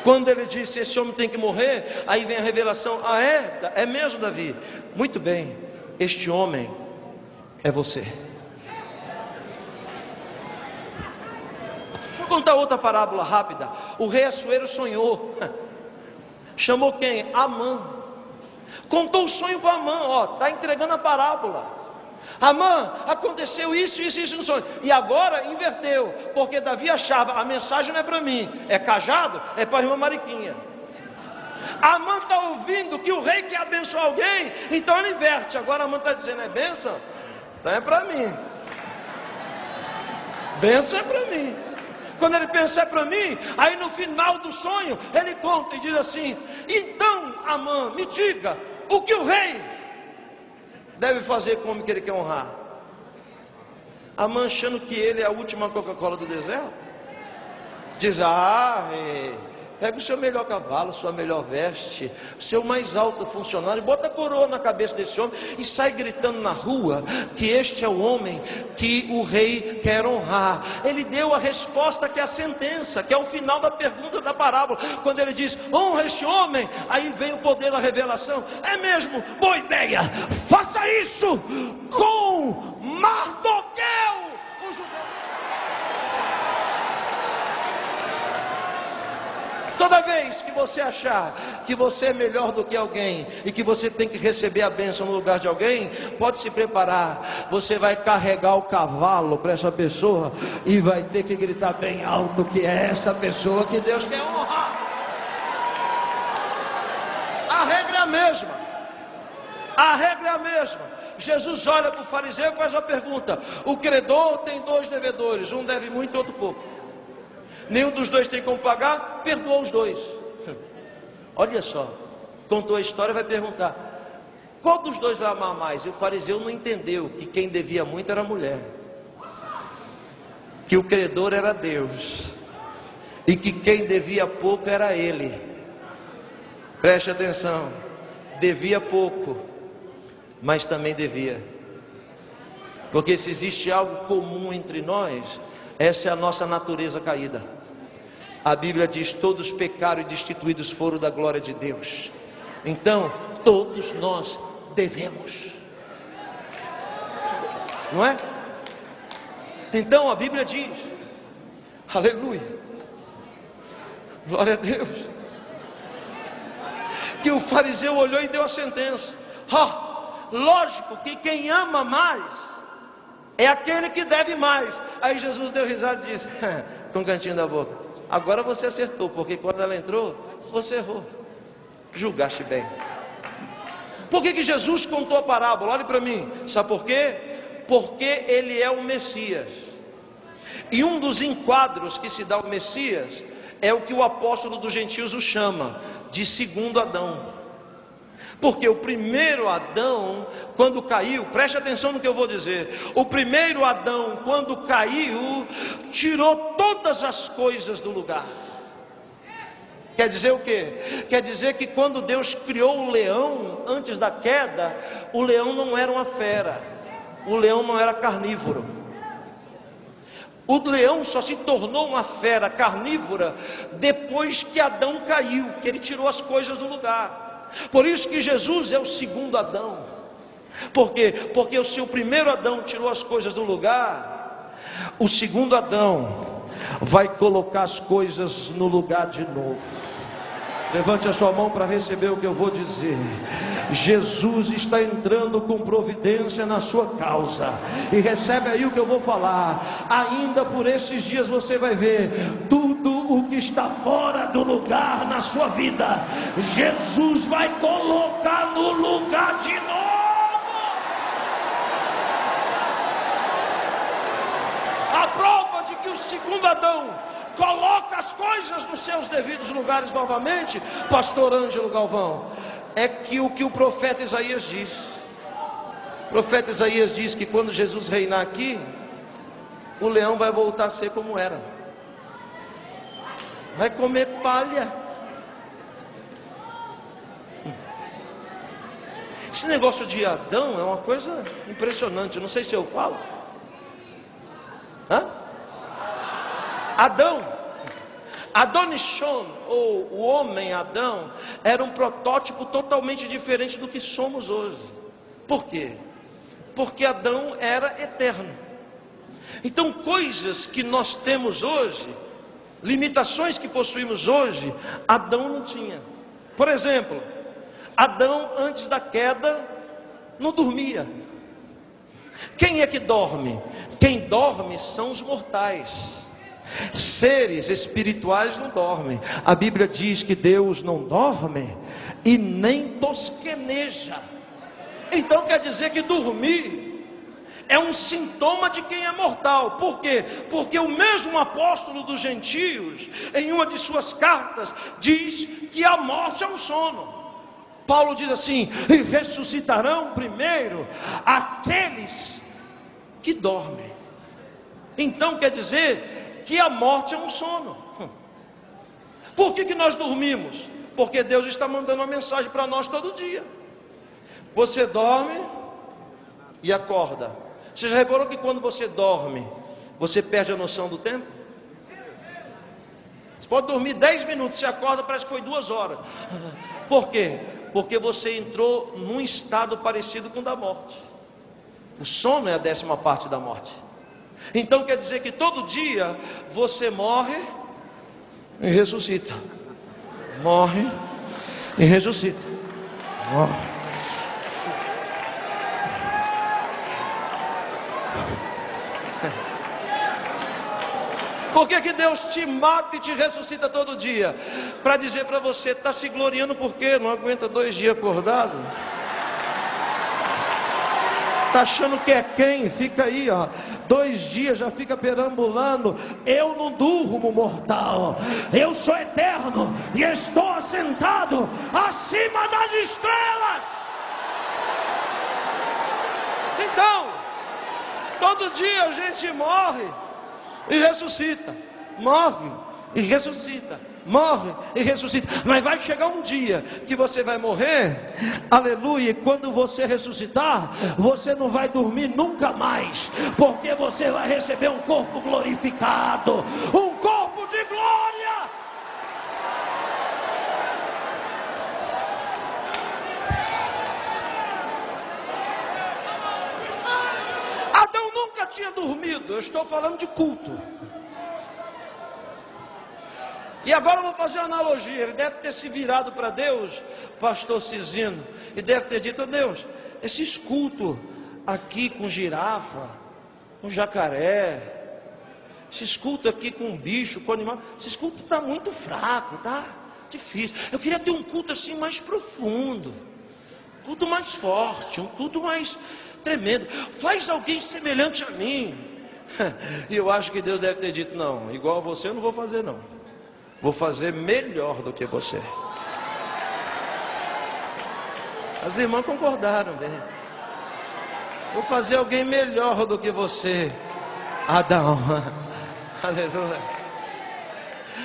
Quando ele disse: esse homem tem que morrer, aí vem a revelação: ah, é mesmo, Davi? Muito bem, este homem é você. Deixa eu contar outra parábola rápida. O rei Assuero sonhou. Chamou quem? Amã. Contou o sonho para Amã. Está entregando a parábola. Amã, aconteceu isso no sonho. E agora inverteu, porque Davi achava: a mensagem não é para mim, é cajado, é para a irmã Mariquinha. Amã está ouvindo que o rei quer abençoar alguém, então ele inverte. Agora Amã está dizendo: é bênção? Então é para mim. Bênção é para mim. Quando ele pensa: é para mim, aí no final do sonho ele conta e diz assim: então Amã, me diga o que o rei deve fazer com o homem que ele quer honrar. Amã, achando que ele é a última Coca-Cola do deserto, diz: pega o seu melhor cavalo, sua melhor veste, o seu mais alto funcionário, bota a coroa na cabeça desse homem e sai gritando na rua que este é o homem que o rei quer honrar. Ele deu a resposta que é a sentença, que é o final da pergunta da parábola. Quando ele diz: honra este homem, aí vem o poder da revelação. É mesmo, boa ideia, faça isso com Mardoqueu, o judeu. Toda vez que você achar que você é melhor do que alguém e que você tem que receber a bênção no lugar de alguém, pode se preparar. Você vai carregar o cavalo para essa pessoa e vai ter que gritar bem alto que é essa pessoa que Deus quer honrar. A regra é a mesma. A regra é a mesma. Jesus olha para o fariseu e faz uma pergunta: o credor tem dois devedores, um deve muito, outro pouco. Nenhum dos dois tem como pagar, perdoa os dois. Olha só, contou a história, vai perguntar: qual dos dois vai amar mais? E o fariseu não entendeu que quem devia muito era a mulher, que o credor era Deus, e que quem devia pouco era ele. Preste atenção, devia pouco, mas também devia. Porque se existe algo comum entre nós, essa é a nossa natureza caída. A Bíblia diz: todos pecaram e destituídos foram da glória de Deus. Então, todos nós devemos. Não é? Então a Bíblia diz, aleluia, glória a Deus, que o fariseu olhou e deu a sentença. Lógico que quem ama mais é aquele que deve mais. Aí Jesus deu risada e disse, com o cantinho da boca: agora você acertou, porque quando ela entrou, você errou. Julgaste bem. Por que Jesus contou a parábola? Olhe para mim. Sabe por quê? Porque ele é o Messias. E um dos enquadros que se dá ao Messias é o que o apóstolo dos gentios o chama de segundo Adão. Porque o primeiro Adão, quando caiu, preste atenção no que eu vou dizer. O primeiro Adão, quando caiu, tirou todas as coisas do lugar. Quer dizer o quê? Quer dizer que quando Deus criou o leão, antes da queda, o leão não era uma fera, o leão não era carnívoro. O leão só se tornou uma fera carnívora depois que Adão caiu, que ele tirou as coisas do lugar. Por isso que Jesus é o segundo Adão. Por quê? Porque se o primeiro Adão tirou as coisas do lugar, o segundo Adão vai colocar as coisas no lugar de novo. Levante a sua mão para receber o que eu vou dizer. Jesus está entrando com providência na sua causa. E recebe aí o que eu vou falar. Ainda por esses dias você vai ver tudo o que está fora do lugar na sua vida, Jesus vai colocar no lugar de novo. segundo Adão, coloca as coisas nos seus devidos lugares novamente, pastor Ângelo Galvão, é que o profeta Isaías diz. O profeta Isaías diz que quando Jesus reinar aqui, o leão vai voltar a ser como era. Vai comer palha. Esse negócio de Adão é uma coisa impressionante. Eu não sei se eu falo. Adonishon, ou o homem Adão, era um protótipo totalmente diferente do que somos hoje. Por quê? Porque Adão era eterno. Então, coisas que nós temos hoje, limitações que possuímos hoje, Adão não tinha. Por exemplo, Adão, antes da queda, não dormia. Quem é que dorme? Quem dorme são os mortais. Seres espirituais não dormem. A Bíblia diz que Deus não dorme e nem tosqueneja. Então quer dizer que dormir é um sintoma de quem é mortal. Por quê? Porque o mesmo apóstolo dos gentios, em uma de suas cartas, diz que a morte é um sono. Paulo diz assim: e ressuscitarão primeiro aqueles que dormem. Então quer dizer que a morte é um sono. Por que nós dormimos? Porque Deus está mandando uma mensagem para nós todo dia. Você dorme e acorda. Você já reparou que quando você dorme, você perde a noção do tempo? Você pode dormir 10 minutos, você acorda, parece que foi 2 horas. Por quê? Porque você entrou num estado parecido com o da morte. O sono é a 10ª parte da morte. Então quer dizer que todo dia você morre e ressuscita. Morre e ressuscita. Morre. Por que Deus te mata e te ressuscita todo dia? Para dizer para você: está se gloriando porque não aguenta 2 dias acordado? Está achando que é quem? Fica aí, ó, 2 dias já fica perambulando. Eu não durmo, mortal. Eu sou eterno e estou assentado acima das estrelas. Então, todo dia a gente morre e ressuscita, morre e ressuscita, morre e ressuscita. Mas vai chegar um dia que você vai morrer, aleluia, e quando você ressuscitar, você não vai dormir nunca mais, porque você vai receber um corpo glorificado, um corpo de glória. Adão nunca tinha dormido. Eu estou falando de culto. E agora eu vou fazer uma analogia. Ele deve ter se virado para Deus, pastor Cisino, e deve ter dito: oh Deus, esses cultos aqui com girafa, com jacaré, esses cultos aqui com bicho, com animal, esses cultos estão muito fracos, tá difícil. Eu queria ter um culto assim mais profundo, um culto mais forte, um culto mais tremendo. Faz alguém semelhante a mim. E eu acho que Deus deve ter dito: não, igual a você eu não vou fazer não. Vou fazer melhor do que você. As irmãs concordaram bem. Vou fazer alguém melhor do que você, Adão. Aleluia.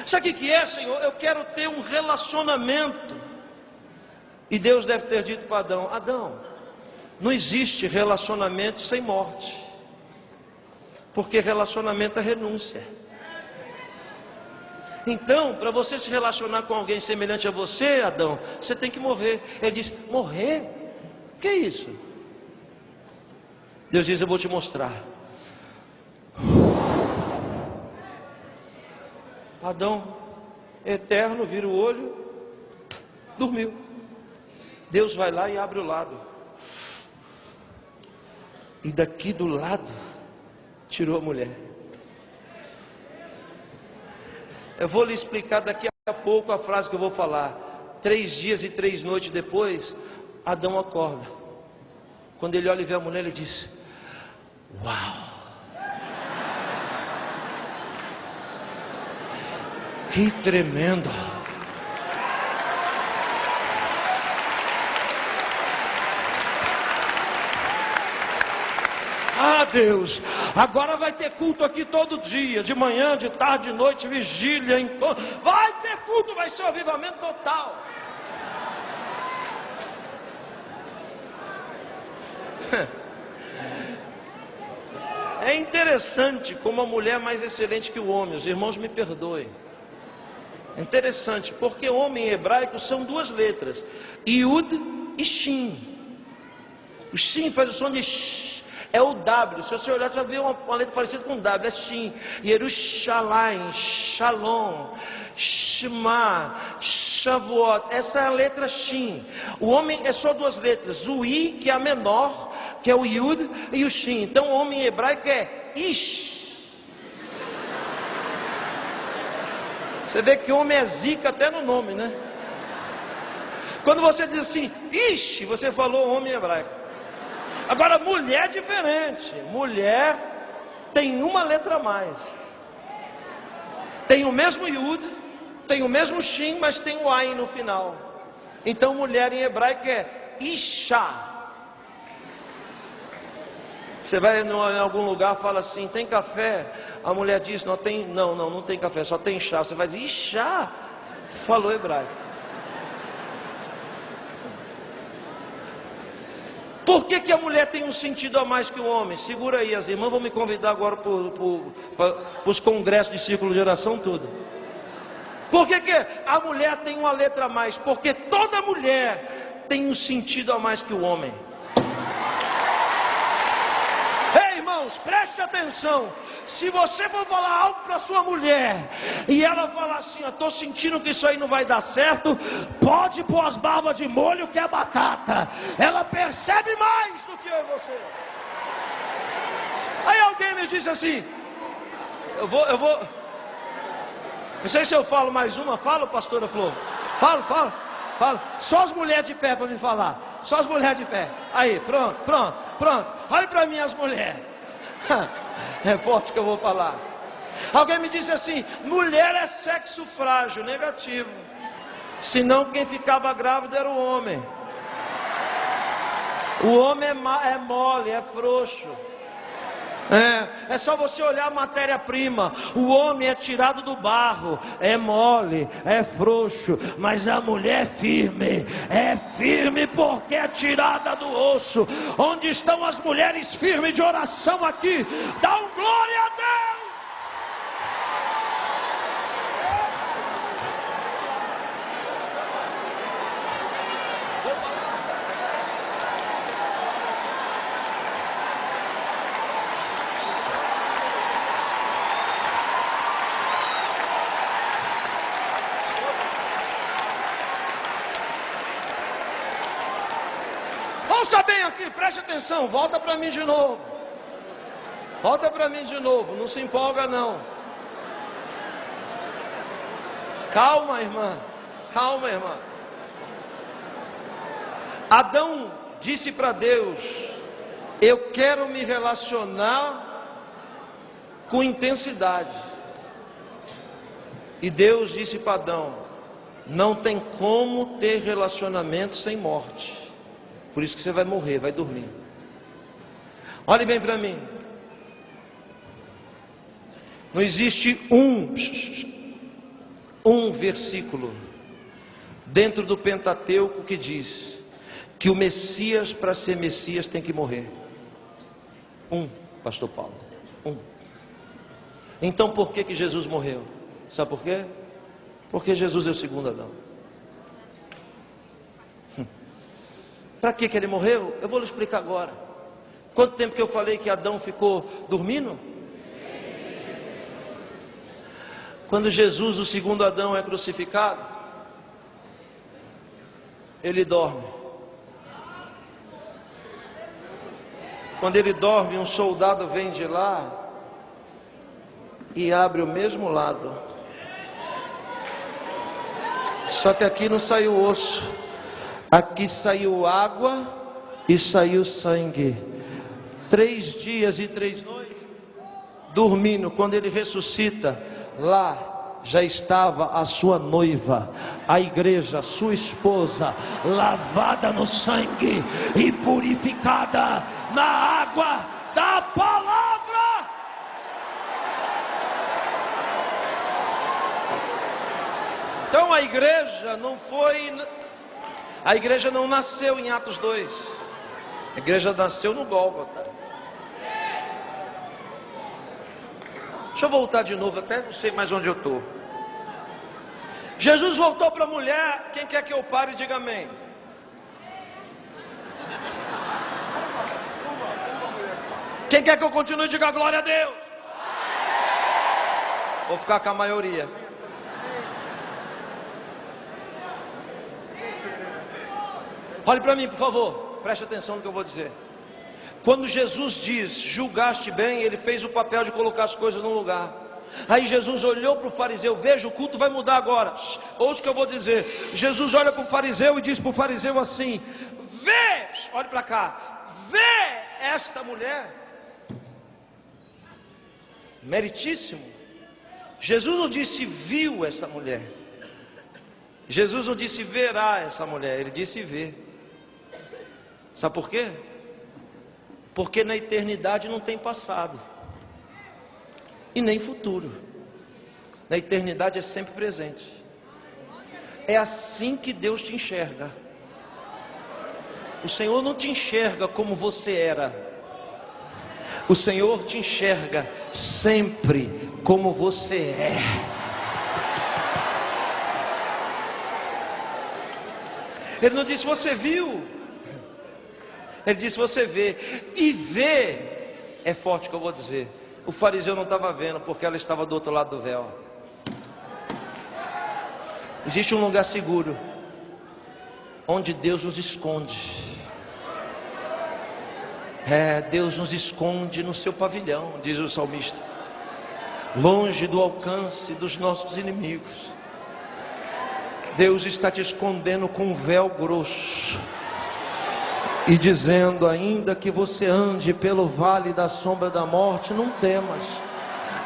Sabe o que é, Senhor? Eu quero ter um relacionamento. E Deus deve ter dito para Adão: Adão, não existe relacionamento sem morte, porque relacionamento é renúncia. Então, para você se relacionar com alguém semelhante a você, Adão, você tem que morrer. Ele diz: morrer? O que é isso? Deus diz: eu vou te mostrar. Adão, eterno, vira o olho, dormiu. Deus vai lá e abre o lado. E daqui do lado, tirou a mulher. Eu vou lhe explicar daqui a pouco a frase que eu vou falar. 3 dias e 3 noites depois, Adão acorda. Quando ele olha e vê a mulher, ele diz: uau! Que tremendo. Ah, Deus, agora vai ter culto aqui todo dia, de manhã, de tarde, de noite, vigília, encontro. Vai ter culto, vai ser um avivamento total. É interessante como a mulher é mais excelente que o homem. Os irmãos me perdoem. É interessante, porque homem em hebraico são duas letras, Yud e Shin. O Shin faz o som de Sh. É o W, se você olhar, você vai ver uma letra parecida com W, é Shin. Yerushalayim, Shalom, Shema, Shavuot, essa é a letra Shin. O homem é só duas letras, o I, que é a menor, que é o Yud, e o Shin. Então o homem em hebraico é Ish. Você vê que homem é zica até no nome, né? Quando você diz assim, Ish, você falou homem em hebraico. Agora, mulher é diferente. Mulher tem uma letra a mais. Tem o mesmo Yud, tem o mesmo Shin, mas tem o Ain no final. Então, mulher em hebraico é Isha. Você vai em algum lugar, fala assim, tem café? A mulher diz, não tem café, só tem chá. Você vai dizer, Isha, falou hebraico. Por que a mulher tem um sentido a mais que o homem? Segura aí, as irmãs vão me convidar agora para os congressos de círculo de oração, tudo. Por que a mulher tem uma letra a mais? Porque toda mulher tem um sentido a mais que o homem. Ei, irmãos, preste atenção. Se você for falar algo para sua mulher e ela falar assim, eu estou sentindo que isso aí não vai dar certo, pode pôr as barbas de molho que é batata. Ela percebe mais do que eu e você. Aí alguém me disse assim, eu vou, não sei se eu falo mais uma, fala, pastora Flor. Fala. Só as mulheres de pé para me falar. Só as mulheres de pé. Aí, pronto. Olha para mim as mulheres. É forte que eu vou falar. Alguém me disse assim, mulher é sexo frágil, negativo. Senão quem ficava grávido era o homem. O homem é mole, é frouxo. É só você olhar a matéria-prima. O homem é tirado do barro, é mole, é frouxo. Mas a mulher é firme porque é tirada do osso. Onde estão as mulheres firmes de oração aqui? Dá um glória a Deus! Ouça bem aqui, preste atenção, volta para mim de novo. Não se empolga não. Calma, irmã. Adão disse para Deus, eu quero me relacionar com intensidade. E Deus disse para Adão, não tem como ter relacionamento sem morte. Por isso que você vai morrer, vai dormir. Olhe bem para mim. Não existe um versículo dentro do Pentateuco que diz que o Messias, para ser Messias, tem que morrer. Pastor Paulo. Então por que Jesus morreu? Sabe por quê? Porque Jesus é o segundo Adão. Para que ele morreu? Eu vou lhe explicar agora. Quanto tempo que eu falei que Adão ficou dormindo? Quando Jesus, o segundo Adão, é crucificado, ele dorme. Quando ele dorme, um soldado vem de lá e abre o mesmo lado. Só que aqui não saiu osso. Aqui saiu água e saiu sangue. 3 dias e 3 noites dormindo. Quando ele ressuscita, lá já estava a sua noiva, a igreja, sua esposa, lavada no sangue e purificada na água da palavra. Então a igreja não nasceu em Atos 2, a igreja nasceu no Gólgota. Deixa eu voltar de novo, até não sei mais onde eu estou. Jesus voltou para a mulher. Quem quer que eu pare e diga amém? Quem quer que eu continue e diga glória a Deus? Vou ficar com a maioria. Olhe para mim, por favor, preste atenção no que eu vou dizer. Quando Jesus diz, julgaste bem, ele fez o papel de colocar as coisas no lugar. Aí Jesus olhou para o fariseu, veja, o culto vai mudar agora. Ouça o que eu vou dizer. Jesus olha para o fariseu e diz para o fariseu assim: vê, olhe para cá, vê esta mulher. Meritíssimo. Jesus não disse viu essa mulher. Jesus não disse verá essa mulher, ele disse vê. Sabe por quê? Porque na eternidade não tem passado e nem futuro. Na eternidade é sempre presente. É assim que Deus te enxerga. O Senhor não te enxerga como você era. O Senhor te enxerga sempre como você é. Ele não disse você viu. Ele disse você vê. E ver é forte que eu vou dizer. O fariseu não estava vendo porque ela estava do outro lado do véu. Existe um lugar seguro onde Deus nos esconde. Deus nos esconde no seu pavilhão, diz o salmista, longe do alcance dos nossos inimigos. Deus está te escondendo com um véu grosso e dizendo: ainda que você ande pelo vale da sombra da morte, não temas,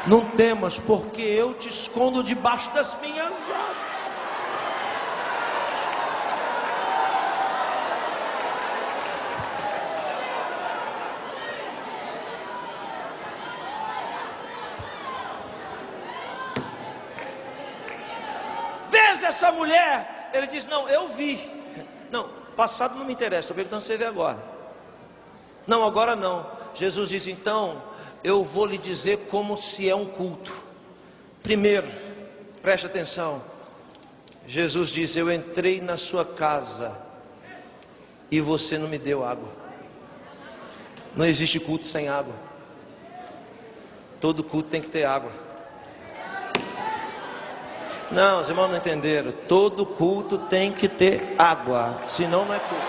não temas, porque eu te escondo debaixo das minhas asas. Veja essa mulher. Ele diz: não, eu vi. Não, passado não me interessa, estou perguntando se você vê agora. Não, agora não. Jesus diz: então eu vou lhe dizer como se é um culto. Primeiro, preste atenção. Jesus diz: eu entrei na sua casa e você não me deu água. Não existe culto sem água. Todo culto tem que ter água. Não, os irmãos não entenderam. Todo culto tem que ter água, senão não é culto.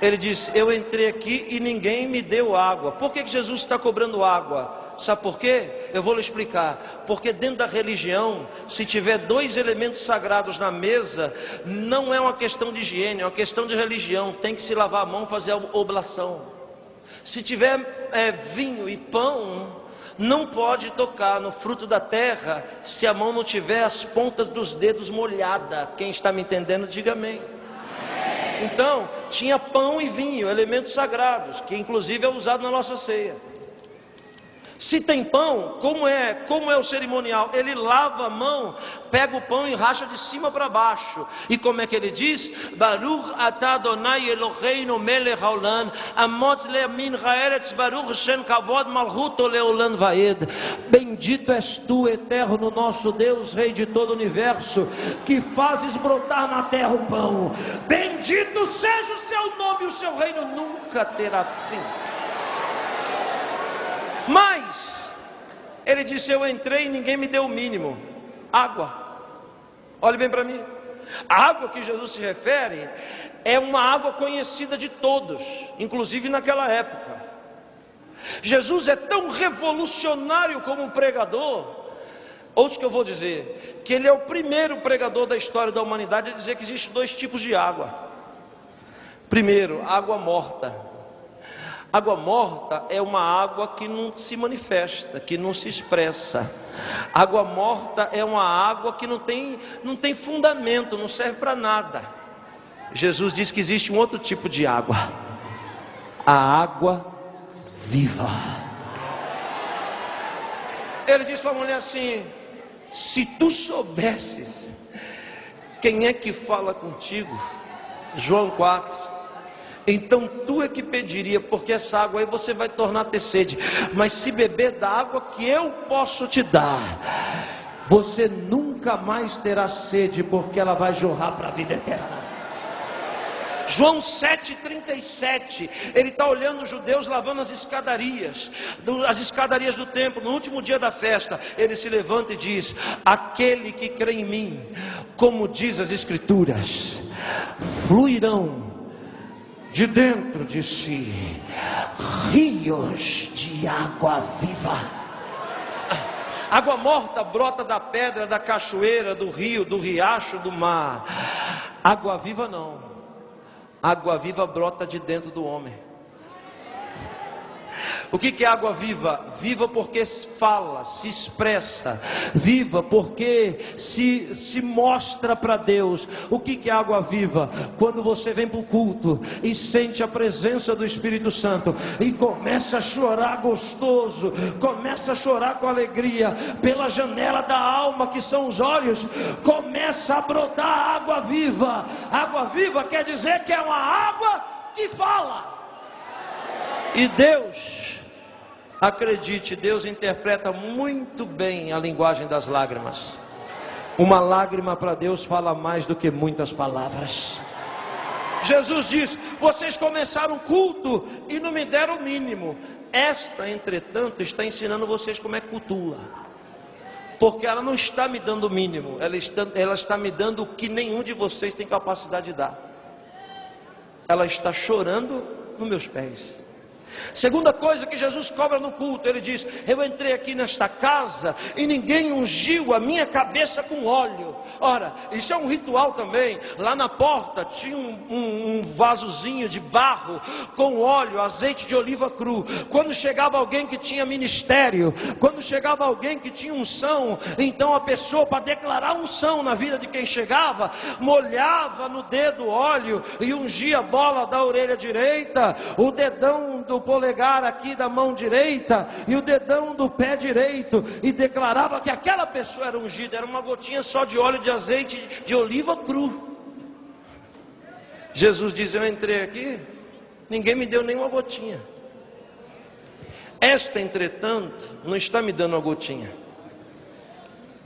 Ele diz: eu entrei aqui e ninguém me deu água. Por que Jesus está cobrando água? Sabe por quê? Eu vou lhe explicar. Porque dentro da religião, se tiver dois elementos sagrados na mesa, não é uma questão de higiene, é uma questão de religião. Tem que se lavar a mão, fazer a oblação. Se tiver vinho e pão, não pode tocar no fruto da terra se a mão não tiver as pontas dos dedos molhada. Quem está me entendendo, diga amém. Então, tinha pão e vinho, elementos sagrados, que inclusive é usado na nossa ceia. Se tem pão, como é o cerimonial? Ele lava a mão, pega o pão e racha de cima para baixo. E como é que ele diz? Baruch atah Adonai Eloheinu melech haolam, amotz le'amin ha'eretz, baruch shem kavod malchuto leolam vaed. Bendito és tu, eterno nosso Deus, Rei de todo o universo, que fazes brotar na terra o pão. Bendito seja o seu nome, o seu reino nunca terá fim. Mas ele disse: eu entrei e ninguém me deu o mínimo, água. Olhe bem para mim. A água que Jesus se refere é uma água conhecida de todos, inclusive naquela época. Jesus é tão revolucionário como um pregador. Ouça o que eu vou dizer, que ele é o primeiro pregador da história da humanidade a dizer que existem dois tipos de água. Primeiro, água morta. Água morta é uma água que não se manifesta, que não se expressa. Água morta é uma água que não tem fundamento, não serve para nada. Jesus diz que existe um outro tipo de água, a água viva. Ele diz para a mulher assim: se tu soubesses quem é que fala contigo, João 4, então tu é que pediria, porque essa água aí você vai tornar a ter sede. Mas se beber da água que eu posso te dar, você nunca mais terá sede, porque ela vai jorrar para a vida eterna. João 7,37, ele está olhando os judeus lavando as escadarias do templo, no último dia da festa. Ele se levanta e diz: aquele que crê em mim, como diz as escrituras, fluirão de dentro de si rios de água viva. Água morta brota da pedra, da cachoeira, do rio, do riacho, do mar. Água viva não. Água viva brota de dentro do homem. O que é água viva? Viva porque fala, se expressa. Viva porque se mostra para Deus. O que é água viva? Quando você vem para o culto e sente a presença do Espírito Santo e começa a chorar gostoso, começa a chorar com alegria, pela janela da alma, que são os olhos, começa a brotar água viva. Água viva quer dizer que é uma água que fala. E Deus, acredite, Deus interpreta muito bem a linguagem das lágrimas. Uma lágrima para Deus fala mais do que muitas palavras. Jesus diz: vocês começaram o culto e não me deram o mínimo. Esta, entretanto, está ensinando vocês como é que cultua. Porque ela não está me dando o mínimo, ela está me dando o que nenhum de vocês tem capacidade de dar. Ela está chorando nos meus pés. Segunda coisa que Jesus cobra no culto, ele diz: eu entrei aqui nesta casa e ninguém ungiu a minha cabeça com óleo. Ora, isso é um ritual também. Lá na porta tinha um vasozinho de barro com óleo, azeite de oliva cru. Quando chegava alguém que tinha ministério, quando chegava alguém que tinha unção, então a pessoa, para declarar unção na vida de quem chegava, molhava no dedo óleo e ungia a bola da orelha direita, o dedão do polegar aqui da mão direita e o dedão do pé direito, e declarava que aquela pessoa era ungida. Era uma gotinha só de óleo de azeite de oliva cru. Jesus diz: eu entrei aqui, ninguém me deu nenhuma gotinha. Esta, entretanto, não está me dando uma gotinha,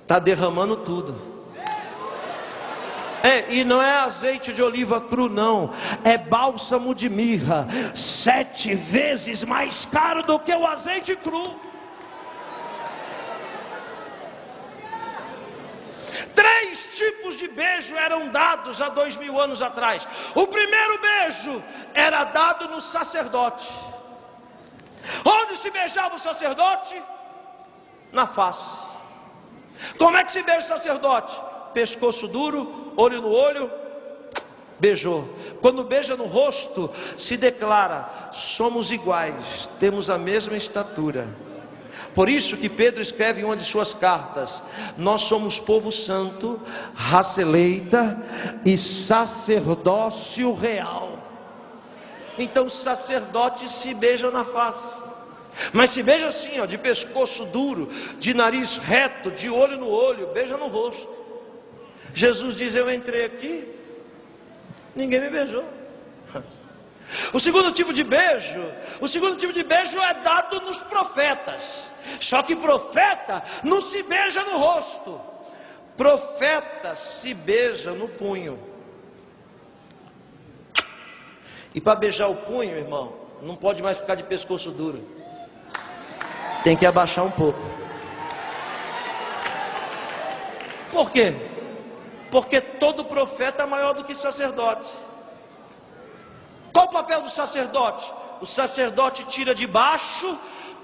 está derramando tudo. E não é azeite de oliva cru não, é bálsamo de mirra, 7 vezes mais caro do que o azeite cru. 3 tipos de beijo eram dados há 2000 anos atrás. O primeiro beijo era dado no sacerdote. Onde se beijava o sacerdote? Na face. Como é que se beija o sacerdote? Pescoço duro, olho no olho, beijou. Quando beija no rosto, se declara: somos iguais, temos a mesma estatura. Por isso que Pedro escreve em uma de suas cartas: nós somos povo santo, raça eleita e sacerdócio real. Então os sacerdotes se beijam na face, mas se beija assim, ó, de pescoço duro, de nariz reto, de olho no olho, beija no rosto. Jesus diz: eu entrei aqui, ninguém me beijou. O segundo tipo de beijo é dado nos profetas. Só que profeta não se beija no rosto, profeta se beija no punho. E para beijar o punho, irmão, não pode mais ficar de pescoço duro, tem que abaixar um pouco. Por quê? Porque todo profeta é maior do que sacerdote. Qual o papel do sacerdote? O sacerdote tira de baixo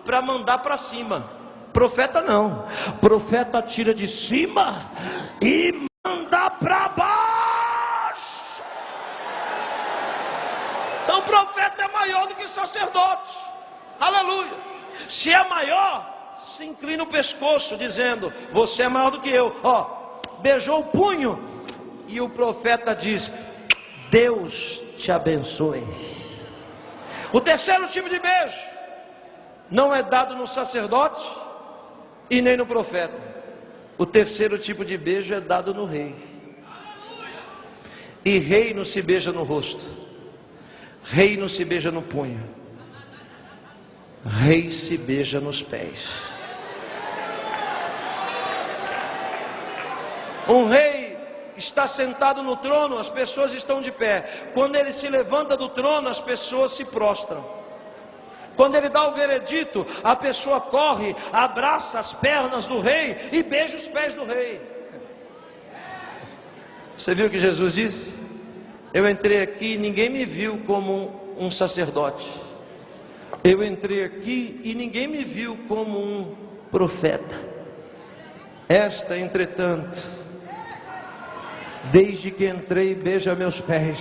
para mandar para cima. Profeta não. Profeta tira de cima e manda para baixo. Então o profeta é maior maior do que sacerdote. Aleluia. Se é maior, se inclina o pescoço, dizendo: você é maior do que eu. Beijou o punho, e o profeta diz: Deus te abençoe. O terceiro tipo de beijo não é dado no sacerdote e nem no profeta. O terceiro tipo de beijo é dado no rei. E rei não se beija no rosto, rei não se beija no punho, rei se beija nos pés. Um rei está sentado no trono, as pessoas estão de pé. Quando ele se levanta do trono, as pessoas se prostram. Quando ele dá o veredito, a pessoa corre, abraça as pernas do rei e beija os pés do rei. Você viu o que Jesus disse? Eu entrei aqui e ninguém me viu como um sacerdote. Eu entrei aqui e ninguém me viu como um profeta. Esta, entretanto, desde que entrei, beija meus pés.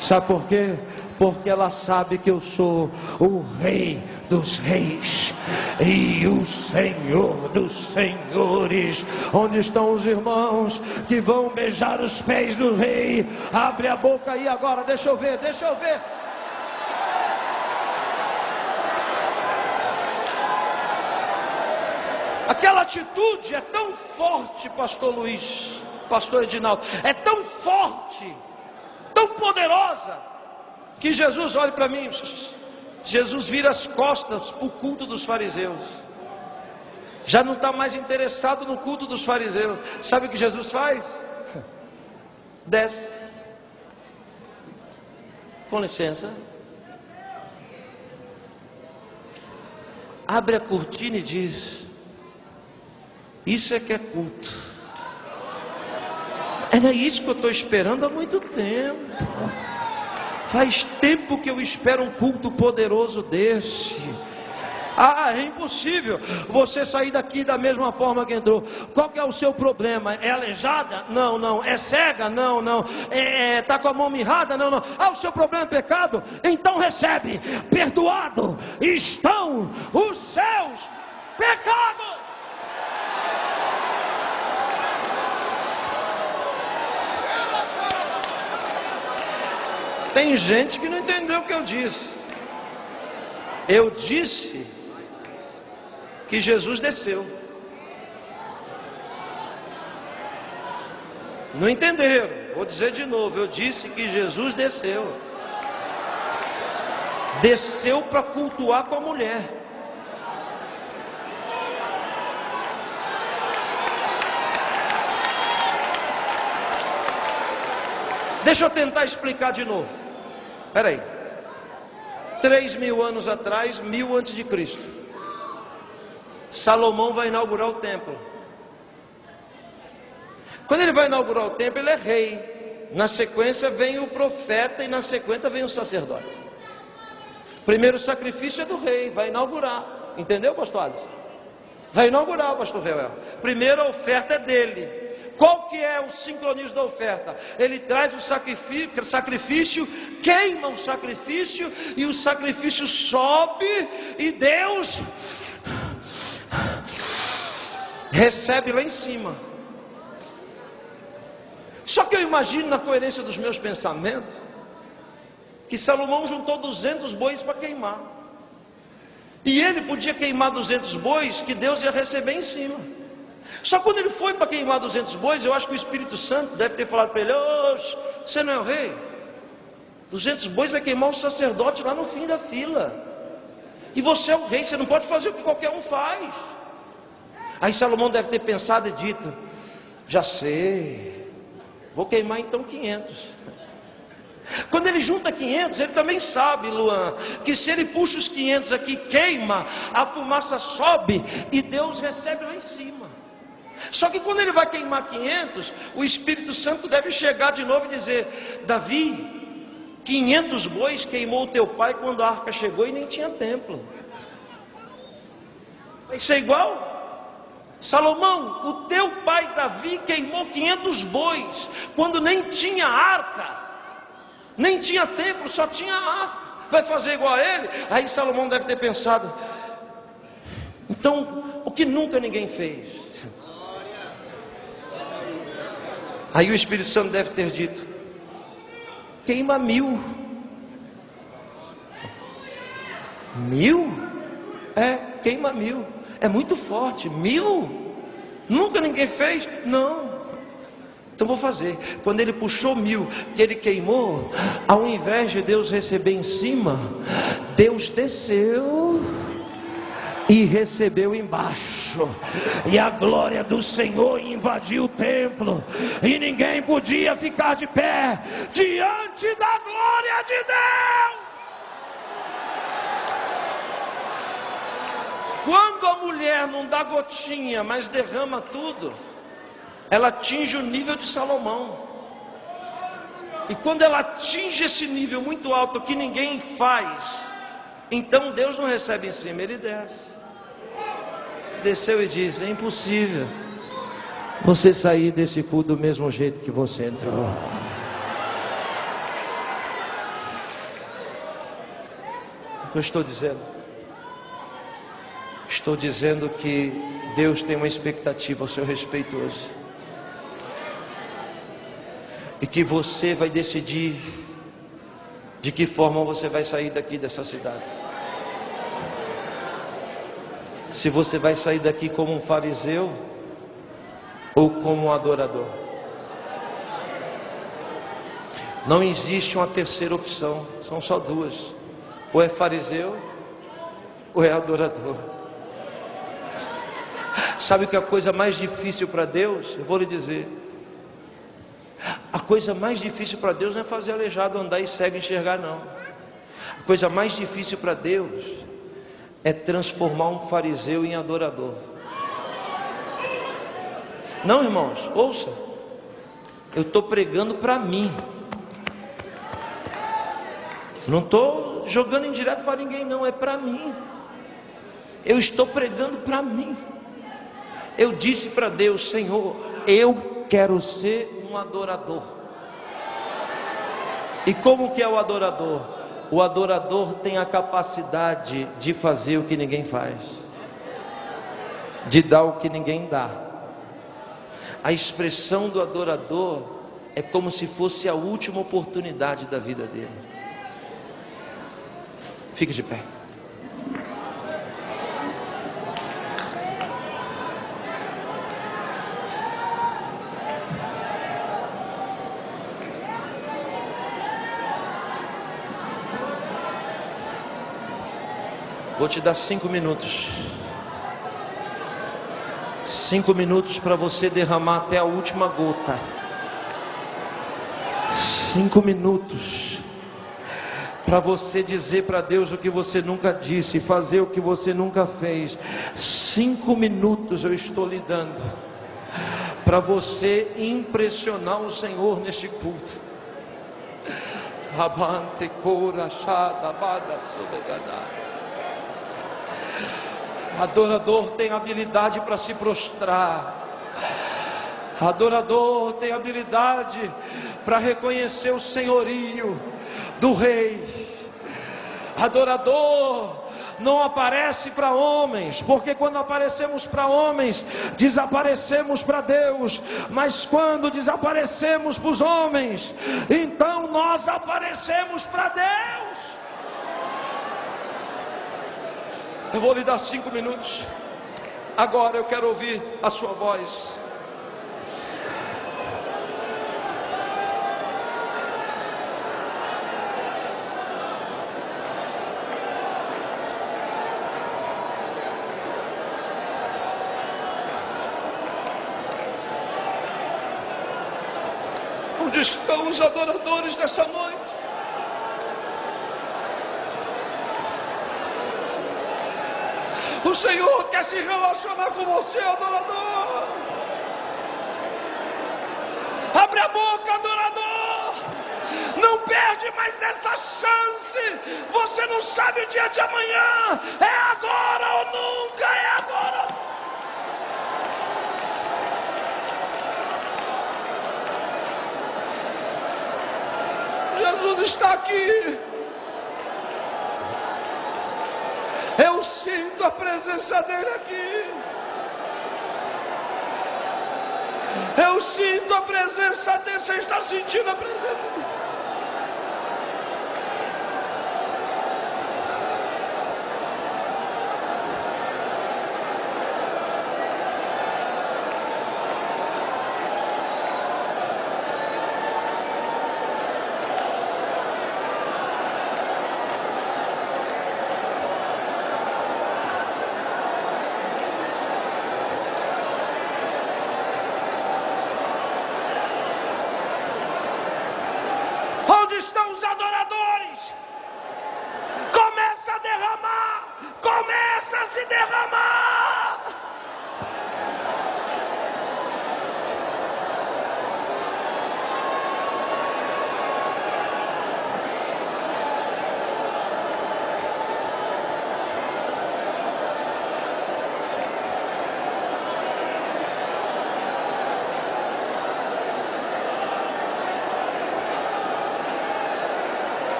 Sabe por quê? Porque ela sabe que eu sou o Rei dos Reis e o Senhor dos Senhores. Onde estão os irmãos que vão beijar os pés do Rei? Abre a boca aí agora, deixa eu ver, deixa eu ver. Aquela atitude é tão forte, pastor Luiz, pastor Edinaldo, é tão forte, tão poderosa, que Jesus, olha para mim, Jesus vira as costas para o culto dos fariseus. Já não está mais interessado no culto dos fariseus. Sabe o que Jesus faz? Desce. Com licença. Abre a cortina e diz: isso é que é culto. Era isso que eu estou esperando há muito tempo. Faz tempo que eu espero um culto poderoso desse. É impossível você sair daqui da mesma forma que entrou. Qual que é o seu problema? É aleijada? Não, não. É cega? Não, não. Está com a mão mirrada? Não, não. O seu problema é pecado? Então recebe. Perdoado estão os seus pecados. Tem gente que não entendeu o que eu disse. Eu disse que Jesus desceu. Não entenderam? Vou dizer de novo. Eu disse que Jesus desceu. Desceu para cultuar com a mulher. Deixa eu tentar explicar de novo. Espera aí. 3.000 anos atrás, 1000 antes de Cristo, Salomão vai inaugurar o templo. Quando ele vai inaugurar o templo, ele é rei. Na sequência vem o profeta e na sequência vem o sacerdote. Primeiro sacrifício é do rei, vai inaugurar. Entendeu, pastor Alisson? Vai inaugurar, pastor Reuel. Primeira oferta é dele. Qual que é o sincronismo da oferta? Ele traz o sacrifício, queima o sacrifício, e o sacrifício sobe, e Deus recebe lá em cima. Só que eu imagino, na coerência dos meus pensamentos, que Salomão juntou 200 bois para queimar, e ele podia queimar 200 bois que Deus ia receber em cima. Só quando ele foi para queimar 200 bois, eu acho que o Espírito Santo deve ter falado para ele: você não é o rei? 200 bois vai queimar o sacerdote lá no fim da fila, e você é o rei, você não pode fazer o que qualquer um faz. Aí Salomão deve ter pensado e dito: já sei, vou queimar então 500. Quando ele junta 500, ele também sabe, Luan, que se ele puxa os 500 aqui, queima, a fumaça sobe e Deus recebe lá em cima. Só que quando ele vai queimar 500, o Espírito Santo deve chegar de novo e dizer: Davi, 500 bois queimou o teu pai quando a arca chegou e nem tinha templo. Isso é igual? Salomão, o teu pai Davi queimou 500 bois quando nem tinha arca, nem tinha templo, só tinha a arca. Vai fazer igual a ele? Aí Salomão deve ter pensado: então, o que nunca ninguém fez? Aí o Espírito Santo deve ter dito: queima 1000. 1000? Queima 1000. É muito forte. 1000? Nunca ninguém fez? Não. Então vou fazer. Quando ele puxou 1000, que ele queimou, ao invés de Deus receber em cima, Deus desceu e recebeu embaixo, e a glória do Senhor invadiu o templo, e ninguém podia ficar de pé diante da glória de Deus. Quando a mulher não dá gotinha, mas derrama tudo, ela atinge o nível de Salomão. E quando ela atinge esse nível muito alto que ninguém faz, então Deus não recebe em cima, ele desce. Desceu e diz: é impossível você sair desse culto do mesmo jeito que você entrou. O que eu estou dizendo? Estou dizendo que Deus tem uma expectativa ao seu respeito hoje, e que você vai decidir de que forma você vai sair daqui dessa cidade. Se você vai sair daqui como um fariseu ou como um adorador. Não existe uma terceira opção, são só duas: ou é fariseu ou é adorador. Sabe que a coisa mais difícil para Deus, eu vou lhe dizer, a coisa mais difícil para Deus não é fazer aleijado andar e cego enxergar, não. A coisa mais difícil para Deus é transformar um fariseu em adorador. Não, irmãos, ouça, eu estou pregando para mim, não estou jogando indireto para ninguém, não, é para mim. Eu estou pregando para mim. Eu disse para Deus: Senhor, eu quero ser um adorador. E como que é o adorador? O adorador tem a capacidade de fazer o que ninguém faz, de dar o que ninguém dá. A expressão do adorador é como se fosse a última oportunidade da vida dele. Fique de pé. Vou te dar 5 minutos. 5 minutos para você derramar até a última gota. 5 minutos para você dizer para Deus o que você nunca disse, fazer o que você nunca fez. 5 minutos eu estou lhe dando para você impressionar o Senhor neste culto. Abante cora chada bada sobegadai. Adorador tem habilidade para se prostrar. Adorador tem habilidade para reconhecer o senhorio do rei. Adorador não aparece para homens, porque quando aparecemos para homens, desaparecemos para Deus. Mas quando desaparecemos para os homens, então nós aparecemos para Deus. Eu vou lhe dar 5 minutos. Agora eu quero ouvir a sua voz. Onde estão os adoradores dessa noite? O Senhor quer se relacionar com você, adorador. Abre a boca, adorador. Não perde mais essa chance. Você não sabe o dia de amanhã. É agora ou nunca, é agora. Jesus está aqui. sinto a presença dele aqui. Eu sinto a presença dele. Você está sentindo a presença dele? Onde estão os adoradores? Começa a derramar, começa a se derramar.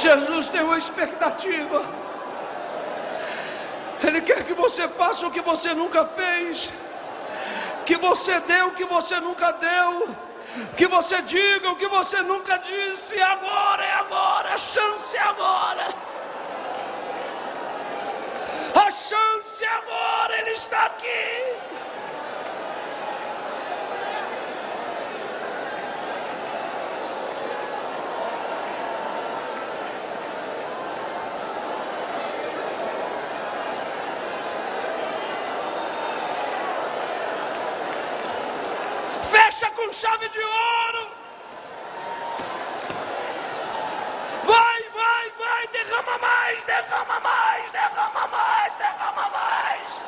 Jesus tem uma expectativa. Ele quer que você faça o que você nunca fez, que você dê o que você nunca deu, que você diga o que você nunca disse. Agora é agora, a chance é agora. A chance é agora, Ele está aqui. Fecha com chave de ouro. Vai, vai, vai, derrama mais, derrama mais, derrama mais, derrama mais.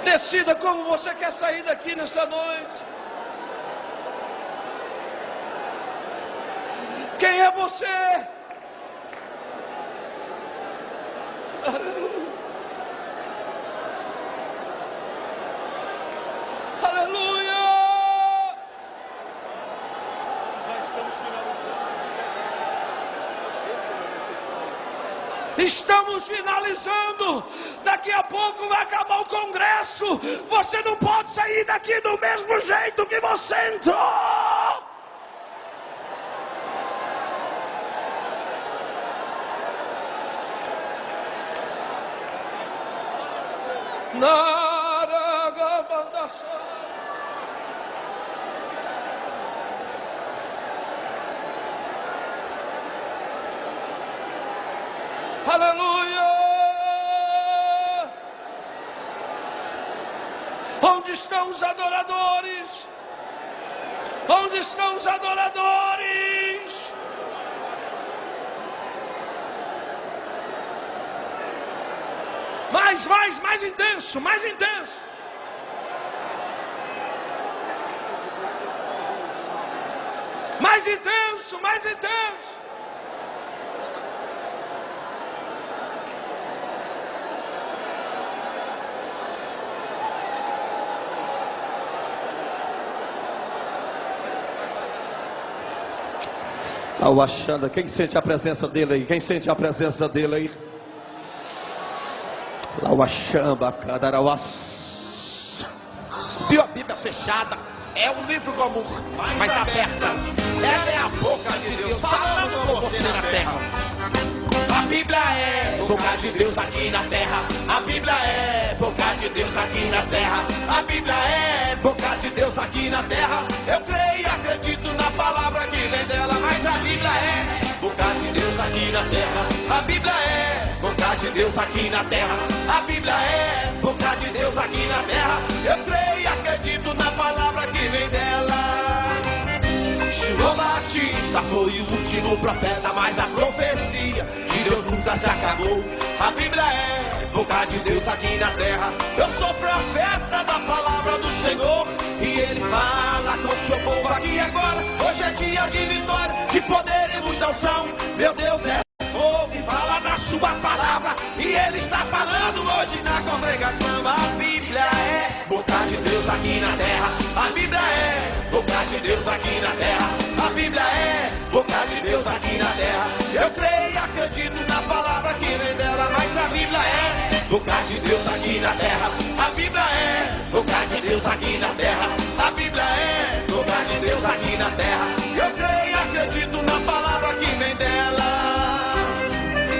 Decida como você quer sair daqui nessa noite. Quem é você? Aleluia. Aleluia. Já estamos finalizando. Estamos finalizando. Daqui a pouco vai acabar o congresso. Você não pode sair daqui do mesmo jeito que você entrou. Aleluia! Onde estão os adoradores? Onde estão os adoradores? Mais intenso, mais intenso. Mais intenso, mais intenso. Achando, quem sente a presença dele aí? Quem sente a presença dele aí? Lauachamba, cadarauás. Viu a Bíblia fechada? É um livro comum, mas aberta. Ela é a boca de Deus falando com você na terra. A Bíblia é boca de Deus aqui na terra. A Bíblia é boca de Deus aqui na terra. A Bíblia é boca de Deus aqui na terra. Eu creio e acredito na palavra que vem dela, mas a Bíblia é boca de Deus aqui na terra. A Bíblia é boca de Deus aqui na terra. A Bíblia é boca de Deus aqui na terra. Eu creio e acredito na palavra que vem dela. João Batista foi o último profeta, mas a profecia de Deus nunca se acabou. A Bíblia é boca de Deus aqui na terra. Eu sou profeta da palavra do Senhor e Ele fala com o seu povo aqui agora. Hoje é dia de vitória, de poder e muita unção. Meu Deus é fogo e fala na sua palavra, e Ele está falando hoje na congregação. A Bíblia é boca de Deus aqui na terra. A Bíblia é boca de Deus aqui na terra. A Bíblia é boca de Deus aqui na terra. Eu creio e acredito na palavra que vem dela, mas a Bíblia é boca de Deus aqui na terra. A Bíblia é boca de Deus aqui na terra. A Bíblia é boca de Deus aqui na terra. Eu creio e acredito na palavra que vem dela.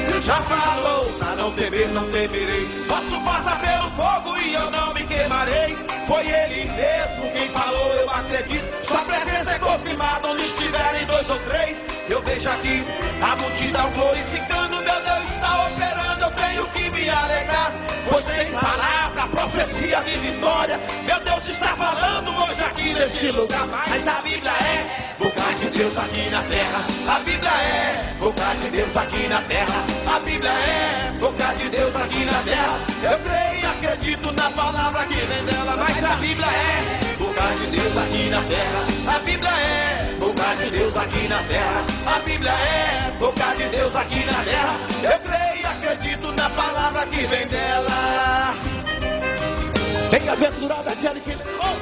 Deus já falou, pra não temer, não temerei. Posso passar pelo fogo e eu não me queimarei. Foi Ele mesmo quem falou, eu acredito. Sua presença é confirmada onde estiverem dois ou três. Eu vejo aqui a multidão glorificando, meu Deus está operando. Eu tenho que me alegrar, pois tem palavra, profecia de vitória. Meu Deus está falando hoje aqui neste lugar. Mas a Bíblia é boca de Deus aqui na terra. A Bíblia é boca de Deus aqui na terra. A Bíblia é boca de Deus aqui na terra. Eu creio e acredito na palavra que vem dela, mas a Bíblia é boca de Deus aqui na terra. A Bíblia é boca de Deus aqui na terra. A Bíblia é boca de Deus aqui na terra. Eu creio e acredito na palavra que vem dela. Bem-aventurada aquele que levou.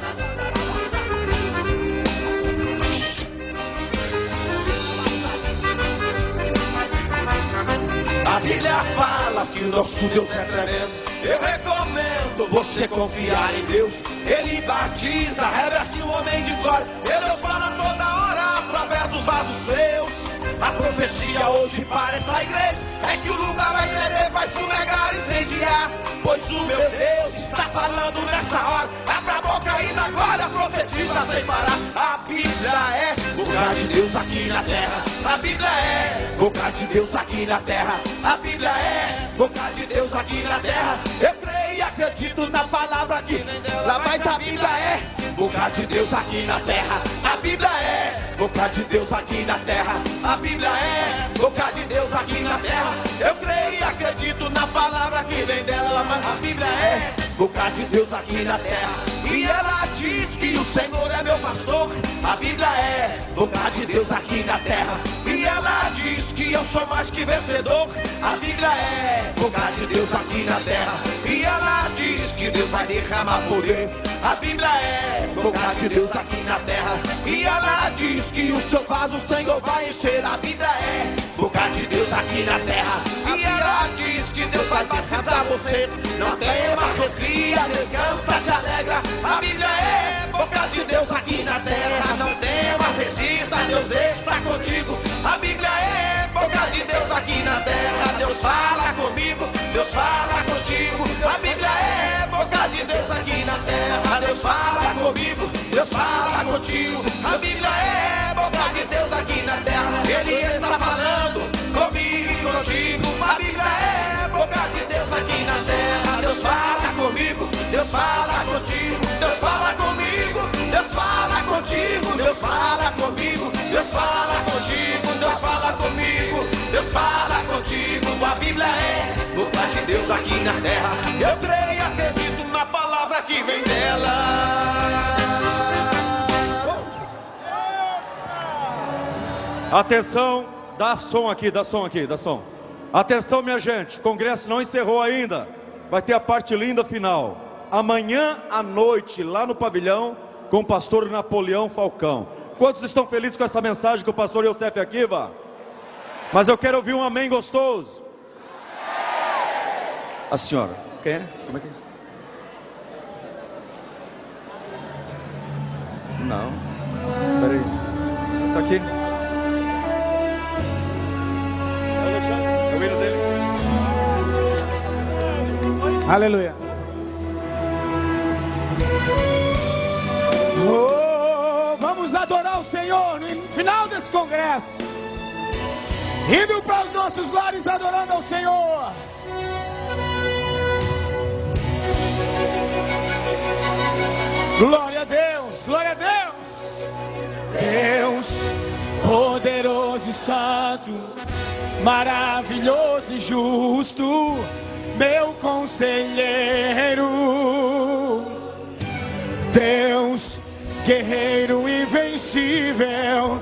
A Bíblia fala que o nosso Deus é tremendo. Eu recomendo você confiar em Deus. Ele batiza, reveste o homem de glória. Meu Deus fala toda hora através dos vasos seus. A profecia hoje para essa igreja é que o lugar vai tremer, vai fumegar, incendiar. Pois o meu Deus está falando nessa hora. Abra a boca e na glória profetiza sem parar. A Bíblia é boca de Deus aqui na terra. A Bíblia é boca de Deus aqui na terra. A Bíblia é boca de Deus aqui na terra. Eu creio e acredito na palavra que vem dela, mas a Bíblia é boca de Deus aqui na terra. A Bíblia é boca de Deus aqui na terra. A Bíblia é boca de Deus aqui na terra. Eu creio e acredito na palavra que vem dela, mas a Bíblia é boca de Deus aqui na terra. E ela diz que o Senhor é meu pastor. A Bíblia é boca de Deus aqui na terra. E ela diz que eu sou mais que vencedor. A Bíblia é boca de Deus aqui na terra. E ela diz que Deus vai derramar poder. A Bíblia é boca de Deus aqui na terra. E ela diz que o seu vaso o Senhor vai encher. A Bíblia é boca de Deus aqui na terra. E ela diz que Deus vai batizar você. Não temas, confia, descansa, te alegra. A Bíblia é boca de Deus aqui na terra. Não temas, resista, Deus está contigo. A Bíblia é boca de Deus aqui na terra. Deus fala comigo, Deus fala contigo. A Bíblia é boca de Deus aqui na terra. Deus fala comigo, Deus fala contigo. A Bíblia é boca de Deus aqui na terra. Ele está falando comigo e contigo. A Bíblia é boca de Deus aqui na terra. Deus fala comigo, Deus fala contigo. Deus fala comigo, Deus fala contigo. Deus fala comigo, Deus fala contigo. Deus fala comigo, Deus fala contigo. A Bíblia é boca de Deus aqui na terra. Eu creio e acredito na palavra que vem dela. Atenção, dá som aqui, dá som aqui, dá som. Atenção, minha gente, o congresso não encerrou ainda. Vai ter a parte linda final. Amanhã à noite, lá no pavilhão, com o pastor Napoleão Falcão. Quantos estão felizes com essa mensagem que o pastor Youssef Akiva? Mas eu quero ouvir um amém gostoso. A senhora, quem é? Como é que é? Não. Peraí. Está aqui. É o hino dele. Aleluia. Oh, vamos adorar o Senhor no final desse congresso. Indo para os nossos lares adorando ao Senhor. Glória a Deus, glória a Deus. Deus poderoso e santo, maravilhoso e justo, meu conselheiro. Deus guerreiro invencível,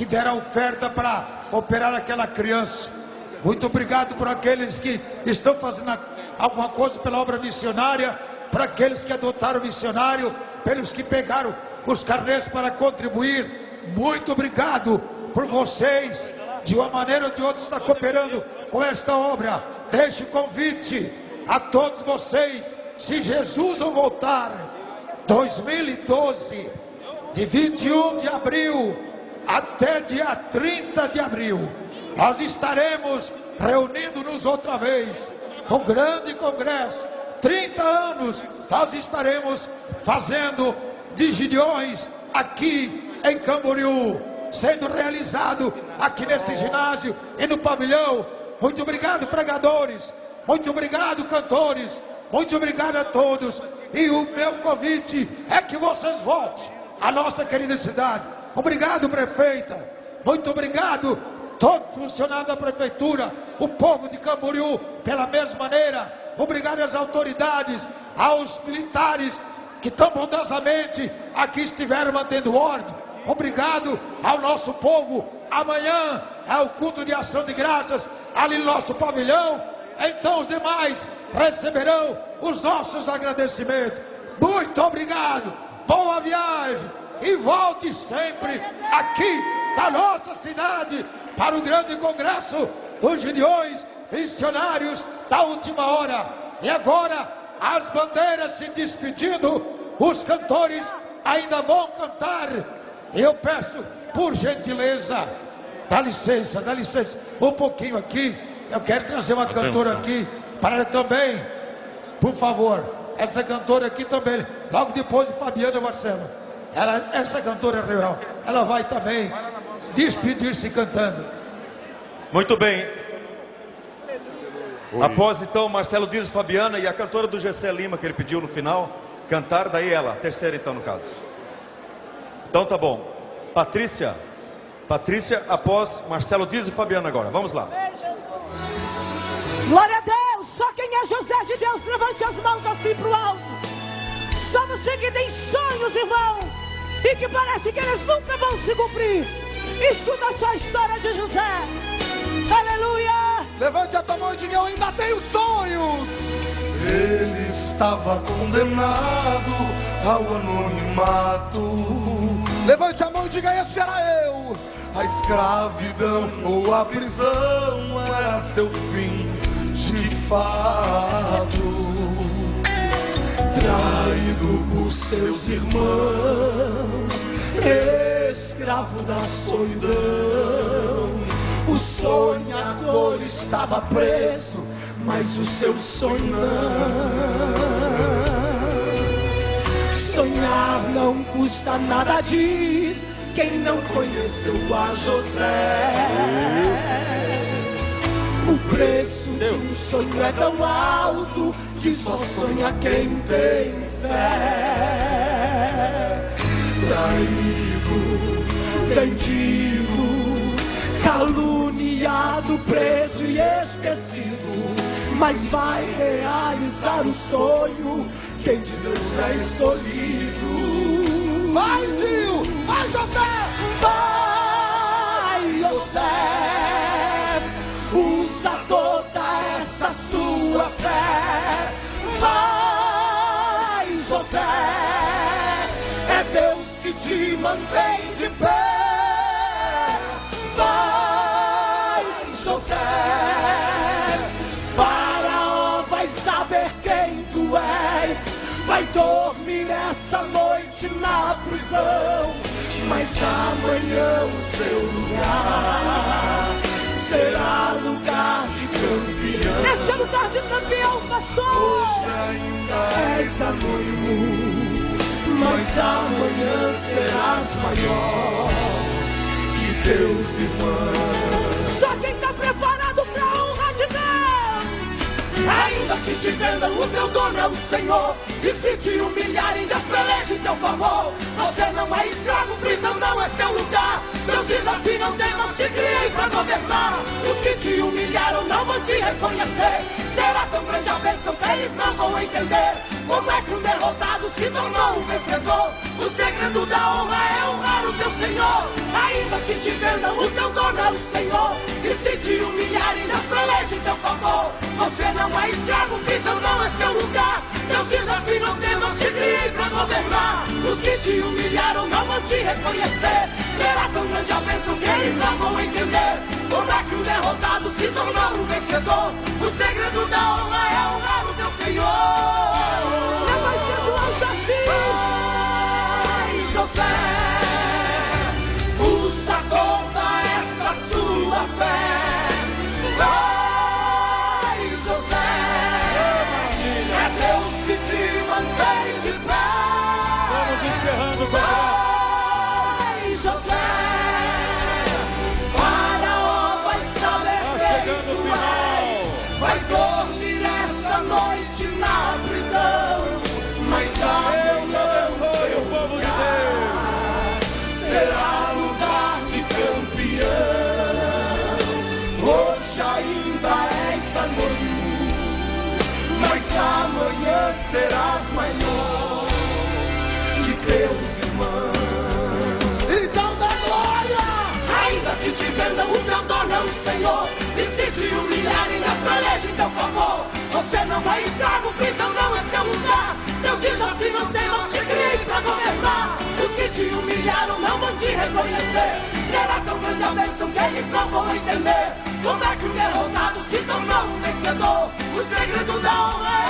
que deram oferta para operar aquela criança. Muito obrigado por aqueles que estão fazendo alguma coisa pela obra missionária, para aqueles que adotaram o missionário, pelos que pegaram os carnês para contribuir. Muito obrigado por vocês, de uma maneira ou de outra, estar cooperando com esta obra. Deixe o convite a todos vocês, se Jesus não voltar, 2012, de 21 de abril até dia 30 de abril, nós estaremos reunindo-nos outra vez, um grande congresso, 30 anos, nós estaremos fazendo de Gideões aqui em Camboriú, sendo realizado aqui nesse ginásio e no pavilhão. Muito obrigado, pregadores, muito obrigado, cantores, muito obrigado a todos, e o meu convite é que vocês voltem à nossa querida cidade. Obrigado, prefeita, muito obrigado todos os funcionários da prefeitura, o povo de Camboriú, pela mesma maneira. Obrigado às autoridades, aos militares que tão bondosamente aqui estiveram mantendo ordem. Obrigado ao nosso povo. Amanhã é o culto de ação de graças ali no nosso pavilhão. Então os demais receberão os nossos agradecimentos. Muito obrigado, boa viagem, e volte sempre aqui na nossa cidade para o grande congresso dos Gideões Missionários da Última Hora. E agora as bandeiras se despedindo, os cantores ainda vão cantar. Eu peço, por gentileza, dá licença, um pouquinho aqui. Eu quero trazer uma cantora aqui para ela também, por favor. Essa cantora aqui também, logo depois de Fabiana Marcelo. Essa cantora real, ela vai também despedir-se cantando. Muito bem. Após então Marcelo Dias e Fabiana e a cantora do Gessé Lima, que ele pediu no final cantar, daí ela, a terceira então no caso. Então tá bom. Patrícia após Marcelo Dias e Fabiana agora. Vamos lá. Glória a Deus. Só quem é José de Deus, levante as mãos assim pro alto. Só você que tem sonhos, irmão, e que parece que eles nunca vão se cumprir. Escuta só a história de José. Aleluia. Levante a tua mão e diga: eu ainda tenho sonhos. Ele estava condenado ao anonimato. Levante a mão e diga: esse era eu. A escravidão ou a prisão era seu fim de fato. Traído por seus irmãos, escravo da solidão. O sonhador estava preso, mas o seu sonho não. Sonhar não custa nada, diz quem não conheceu a José. O preço de um sonho é tão alto que só sonha quem tem fé. Traído, vendido, caluniado, preso e esquecido, mas vai realizar o sonho quem de Deus é escolhido. Vai, tio! Vai, José! Vai, José, usa toda essa sua fé. Vai, José, é Deus que te mantém de pé. Vai, José, Faraó vai saber quem tu és. Vai dormir essa noite na prisão, mas amanhã o seu lugar será lugar de campeão. Esse é lugar de campeão, pastor. Hoje ainda és anônimo, mas amanhã serás maior que teus irmãos. Só quem está preparado para a honra de Deus. Ainda que te vendam, o teu dono é o Senhor. E se te humilharem, Deus peleja em teu favor. Você não é escravo, prisão não é seu lugar. Deus diz assim: não temas, te criei para governar. Os que te humilharam não vão te reconhecer. Será tão grande a bênção que eles não vão entender como é que um derrotado se tornou um vencedor. O segredo da honra é honrar o teu Senhor. Ainda que te vendam, o teu dono é o Senhor. E se te humilharem, Deus peleja em teu favor. Você não é escravo, prisão não é seu lugar. Deus diz assim, não temas, te criei pra governar. Os que te humilharam não vão te reconhecer. Será tão grande a bênção que eles não vão entender como é que um derrotado se tornou um vencedor. O segredo da honra é honrar o teu Senhor. Não vai ser do alto assim. Ai, José, usa toda essa sua fé. Ai, José, é Deus que te mantém de pé. Vamos encerrando com Ai, José, Faraó vai saber quem tu és. Vai dormir essa noite na prisão, mas amanhã o seu lugar será lugar de campeão. Hoje ainda és anônimo, mas amanhã serás maior que teus irmãos. Então dá glória! Ainda que te vendam, o teu dono é o Senhor. E se te humilharem, Deus peleja em teu favor. Você não é escravo, prisão não é seu lugar. Deus diz assim, não temas, te criei pra governar. Os que te humilharam não vão te reconhecer. Será tão grande a bênção que eles não vão entender como é que um derrotado se tornou um vencedor. O segredo da honra é